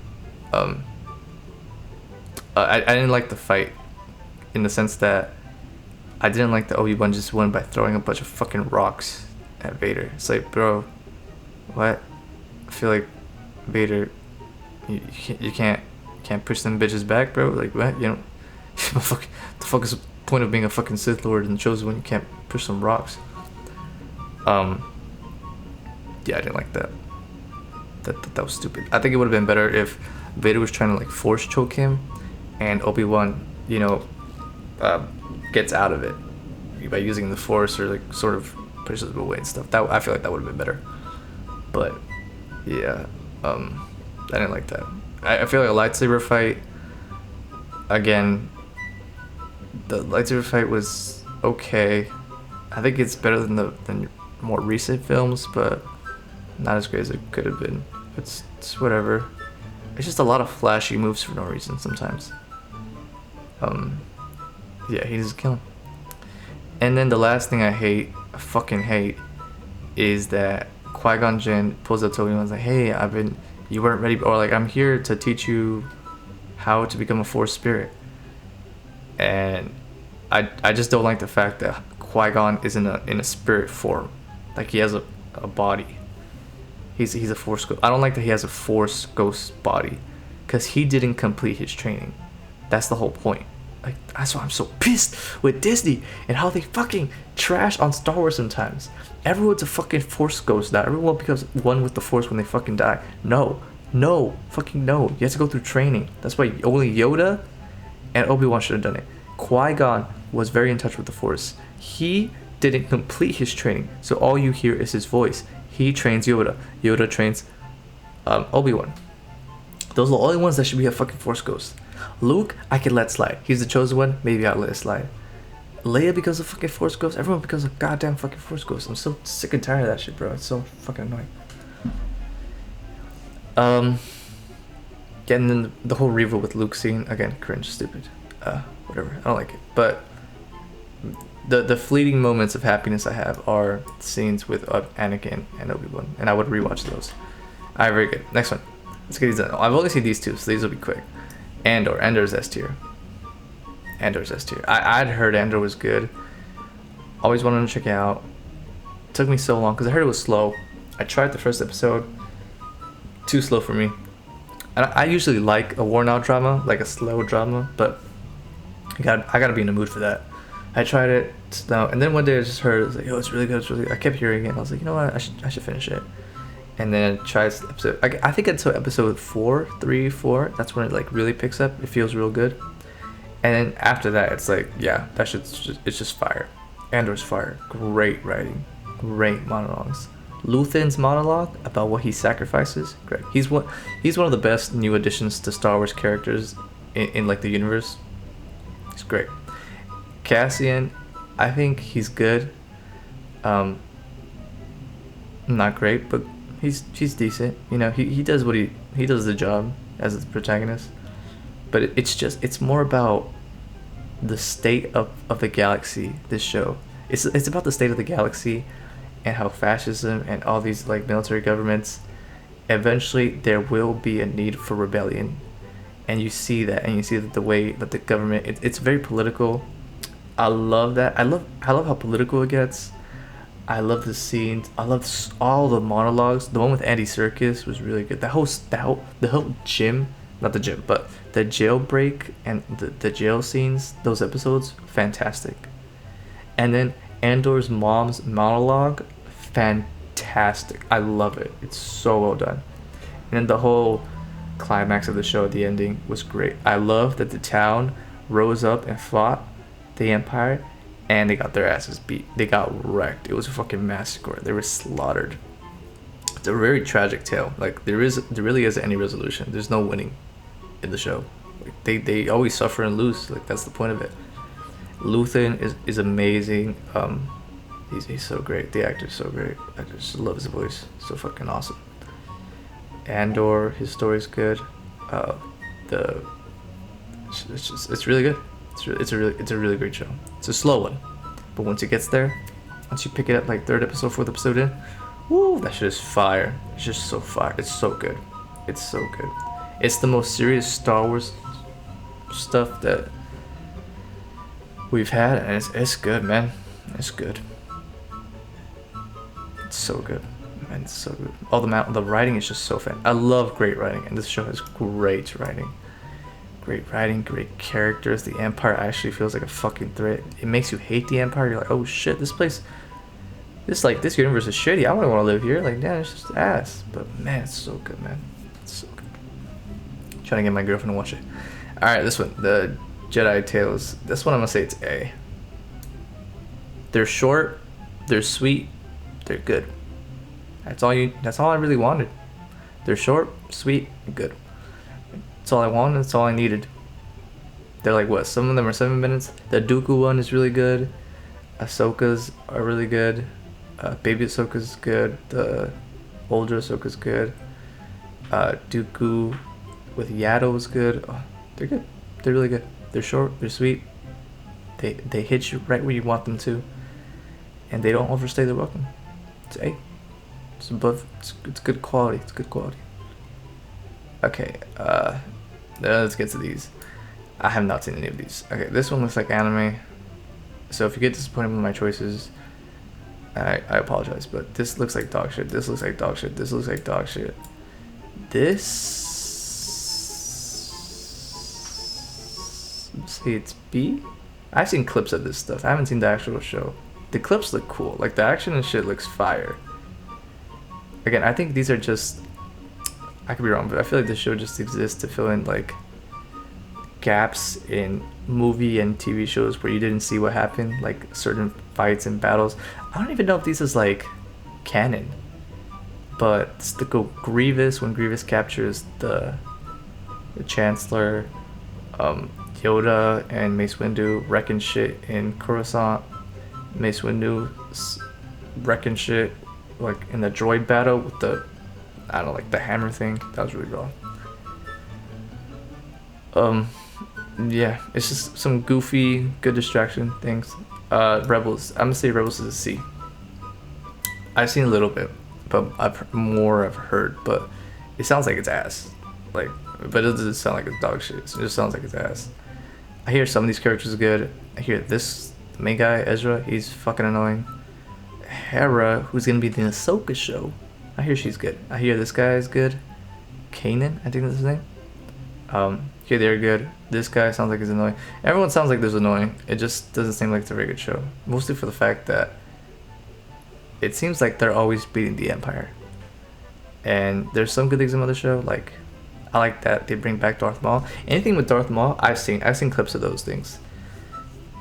I didn't like the fight in the sense that I didn't like that Obi-Wan just won by throwing a bunch of fucking rocks at Vader. It's like, bro, what? I feel like Vader, you can't push them bitches back, bro. Like, what? You know, the fuck is the point of being a fucking Sith Lord and chosen when you can't push some rocks? Yeah, I didn't like that. That was stupid. I think it would have been better if Vader was trying to like force choke him, and Obi-Wan, gets out of it by using the Force or like sort of pushes him away and stuff. That I feel like that would have been better. But yeah, I didn't like that. I feel like a lightsaber fight. Again, the lightsaber fight was okay. I think it's better than more recent films, but not as great as it could have been. It's whatever. It's just a lot of flashy moves for no reason sometimes. Yeah, he's just killing. And then the last thing I fucking hate, is that Qui-Gon Jinn pulls up to Obi-Wan and is like, hey, you weren't ready, or like, I'm here to teach you how to become a Force spirit. And I just don't like the fact that Qui-Gon is in a spirit form, like he has a body. He's a Force ghost. I don't like that he has a Force ghost body, because he didn't complete his training. That's the whole point. Like, that's why I'm so pissed with Disney and how they fucking trash on Star Wars sometimes. Everyone's a fucking Force ghost now. Everyone becomes one with the Force when they fucking die. No, fucking no. You have to go through training. That's why only Yoda and Obi-Wan should have done it. Qui-Gon was very in touch with the Force. He didn't complete his training, so all you hear is his voice. He trains Yoda. Yoda trains Obi-Wan. Those are the only ones that should be a fucking Force ghost. Luke, I can let slide. He's the chosen one. Maybe I'll let it slide. Leia becomes a fucking Force ghost. Everyone becomes a goddamn fucking Force ghost. I'm so sick and tired of that shit, bro. It's so fucking annoying. Getting in the whole Reva with Luke scene again, cringe, stupid. Whatever. I don't like it. But the fleeting moments of happiness I have are scenes with Anakin and Obi-Wan, and I would rewatch those. Alright, very good. Next one. Let's get these done. I've only seen these two, so these will be quick. Andor's S tier. I'd heard Andor was good. Always wanted to check it out. It took me so long because I heard it was slow. I tried the first episode. Too slow for me. And I usually like a worn out drama, like a slow drama, but I gotta be in the mood for that. I tried it now, and then one day I just heard, it was like, oh, it's really good. It's really good. I kept hearing it. And I was like, you know what? I should finish it. And then I tried episode. I think until episode 4. That's when it like really picks up. It feels real good. And then after that, it's like, yeah, it's just fire. Andor's fire. Great writing. Great monologues. Luthen's monologue about what he sacrifices. Great. He's one of the best new additions to Star Wars characters in like the universe. He's great. Cassian, I think he's good. Not great, but he's decent. You know, he does he does the job as the protagonist. But it's more about the state of the galaxy. This show, it's about the state of the galaxy, and how fascism and all these like military governments, eventually there will be a need for rebellion, and you see that the way that the government, it's very political. I love that. I love how political it gets. I love the scenes. I love all the monologues. The one with Andy Serkis was really good. The whole gym, not the gym, but the jailbreak and the jail scenes, those episodes, fantastic. And then Andor's mom's monologue, fantastic. I love it. It's so well done. And then the whole climax of the show at the ending was great. I love that the town rose up and fought the Empire, and they got their asses beat. They got wrecked. It was a fucking massacre. They were slaughtered. It's a very tragic tale. Like there really isn't any resolution. There's no winning in the show. Like, they always suffer and lose. Like that's the point of it. Luthen is amazing. He's so great. The actor's so great. I just love his voice. So fucking awesome. Andor, his story's good. It's really good. It's a really great show. It's a slow one, but once it gets there, once you pick it up like 3rd episode, 4th episode in, woo, that shit is fire. It's just so fire. It's so good. It's so good. It's the most serious Star Wars stuff that we've had, and it's good, man. It's good. It's so good, man. It's so good. All the writing is just so fan. I love great writing, and this show has great writing. Great writing, great characters. The Empire actually feels like a fucking threat. It makes you hate the Empire. You're like, oh shit, this universe is shitty. I wouldn't want to live here. Like, damn, it's just ass. But man, it's so good, man. It's so good. I'm trying to get my girlfriend to watch it. All right, this one, the Jedi Tales. This one I'm gonna say it's A. They're short, they're sweet, they're good. That's all I really wanted. They're short, sweet, and good. That's all I wanted. That's all I needed. They're like what? Some of them are 7 minutes. The Dooku one is really good. Ahsoka's are really good. Baby Ahsoka's good. The older Ahsoka's good. Dooku with Yaddle is good. Oh, they're good. They're really good. They're short. They're sweet. They hit you right where you want them to, and they don't overstay their welcome. It's it's above. It's good quality. It's good quality. Okay. Let's get to these. I have not seen any of these. Okay, this one looks like anime. So if you get disappointed with my choices, I apologize. But this looks like dog shit. This looks like dog shit. This looks like dog shit. This, let's see, it's B. I've seen clips of this stuff. I haven't seen the actual show. The clips look cool. Like the action and shit looks fire. Again, I think these are just, I could be wrong, but I feel like this show just exists to fill in like gaps in movie and TV shows where you didn't see what happened, like certain fights and battles. I don't even know if this is like canon, but it's the Grievous, when Grievous captures the Chancellor, Yoda and Mace Windu wrecking shit in Coruscant. Mace Windu wrecking shit like in the droid battle with the, I don't know, like the hammer thing. That was really raw. Yeah, it's just some goofy, good distraction things. Rebels. I'm gonna say Rebels is a C. I've seen a little bit, but I've heard, but it sounds like it's ass. Like, but it doesn't sound like it's dog shit. It just sounds like it's ass. I hear some of these characters are good. I hear this main guy, Ezra, he's fucking annoying. Hera, who's gonna be in the Ahsoka show, I hear she's good. I hear this guy is good. Kanan, I think that's his name. Okay, they're good. This guy sounds like he's annoying. Everyone sounds like they're annoying. It just doesn't seem like it's a very good show. Mostly for the fact that it seems like they're always beating the Empire. And there's some good things in the show. Like, I like that they bring back Darth Maul. Anything with Darth Maul, I've seen clips of those things.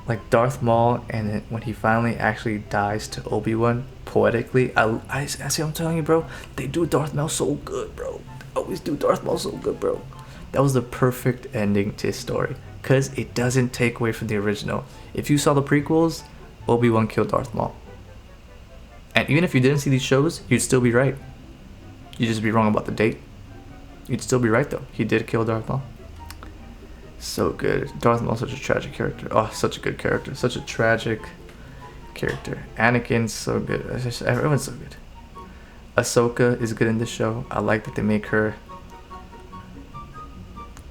Like Darth Maul, and then when he finally actually dies to Obi-Wan poetically, I see. I'm telling you, bro. They do Darth Maul so good, bro. They always do Darth Maul so good, bro. That was the perfect ending to his story, because it doesn't take away from the original. If you saw the prequels, Obi-Wan killed Darth Maul. And even if you didn't see these shows, you'd still be right. You'd just be wrong about the date. You'd still be right, though. He did kill Darth Maul. So good. Darth Maul's such a tragic character. Oh, such a good character. Such a tragic character. Anakin's so good. Everyone's so good. Ahsoka is good in this show. I like that they make her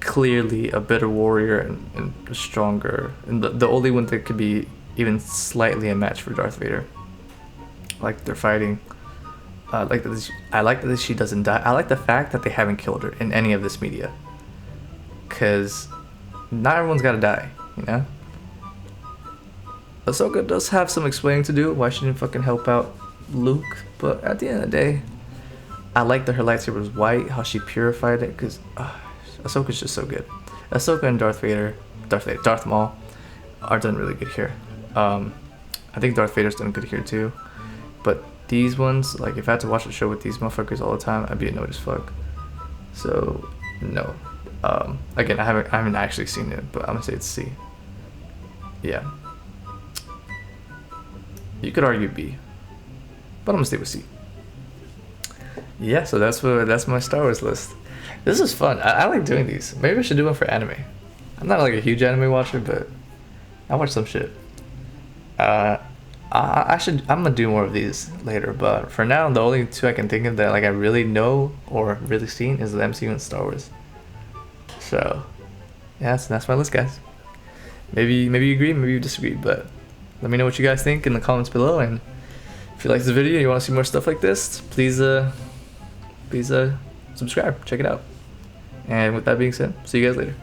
clearly a better warrior and stronger, and the only one that could be even slightly a match for Darth Vader. Like they're fighting. I like that she doesn't die. I like the fact that they haven't killed her in any of this media, because not everyone's gotta die, you know. Ahsoka does have some explaining to do why she didn't fucking help out Luke, but at the end of the day, I like that her lightsaber was white, how she purified it, because Ahsoka's just so good. Ahsoka and Darth Maul are done really good here. I think Darth Vader's done good here too. But these ones, like if I had to watch a show with these motherfuckers all the time, I'd be annoyed as fuck. So no. Again, I haven't actually seen it, but I'm gonna say it's C. Yeah. You could argue B, but I'm gonna stay with C. Yeah, so that's my Star Wars list. This is fun. I like doing these. Maybe I should do one for anime. I'm not like a huge anime watcher, but I watch some shit. I'm gonna do more of these later, but for now, the only two I can think of that like I really know or really seen is the MCU and Star Wars. So, yeah, that's my list, guys. Maybe you agree, maybe you disagree, but let me know what you guys think in the comments below. And if you like this video, you want to see more stuff like this, please subscribe, check it out. And with that being said, see you guys later.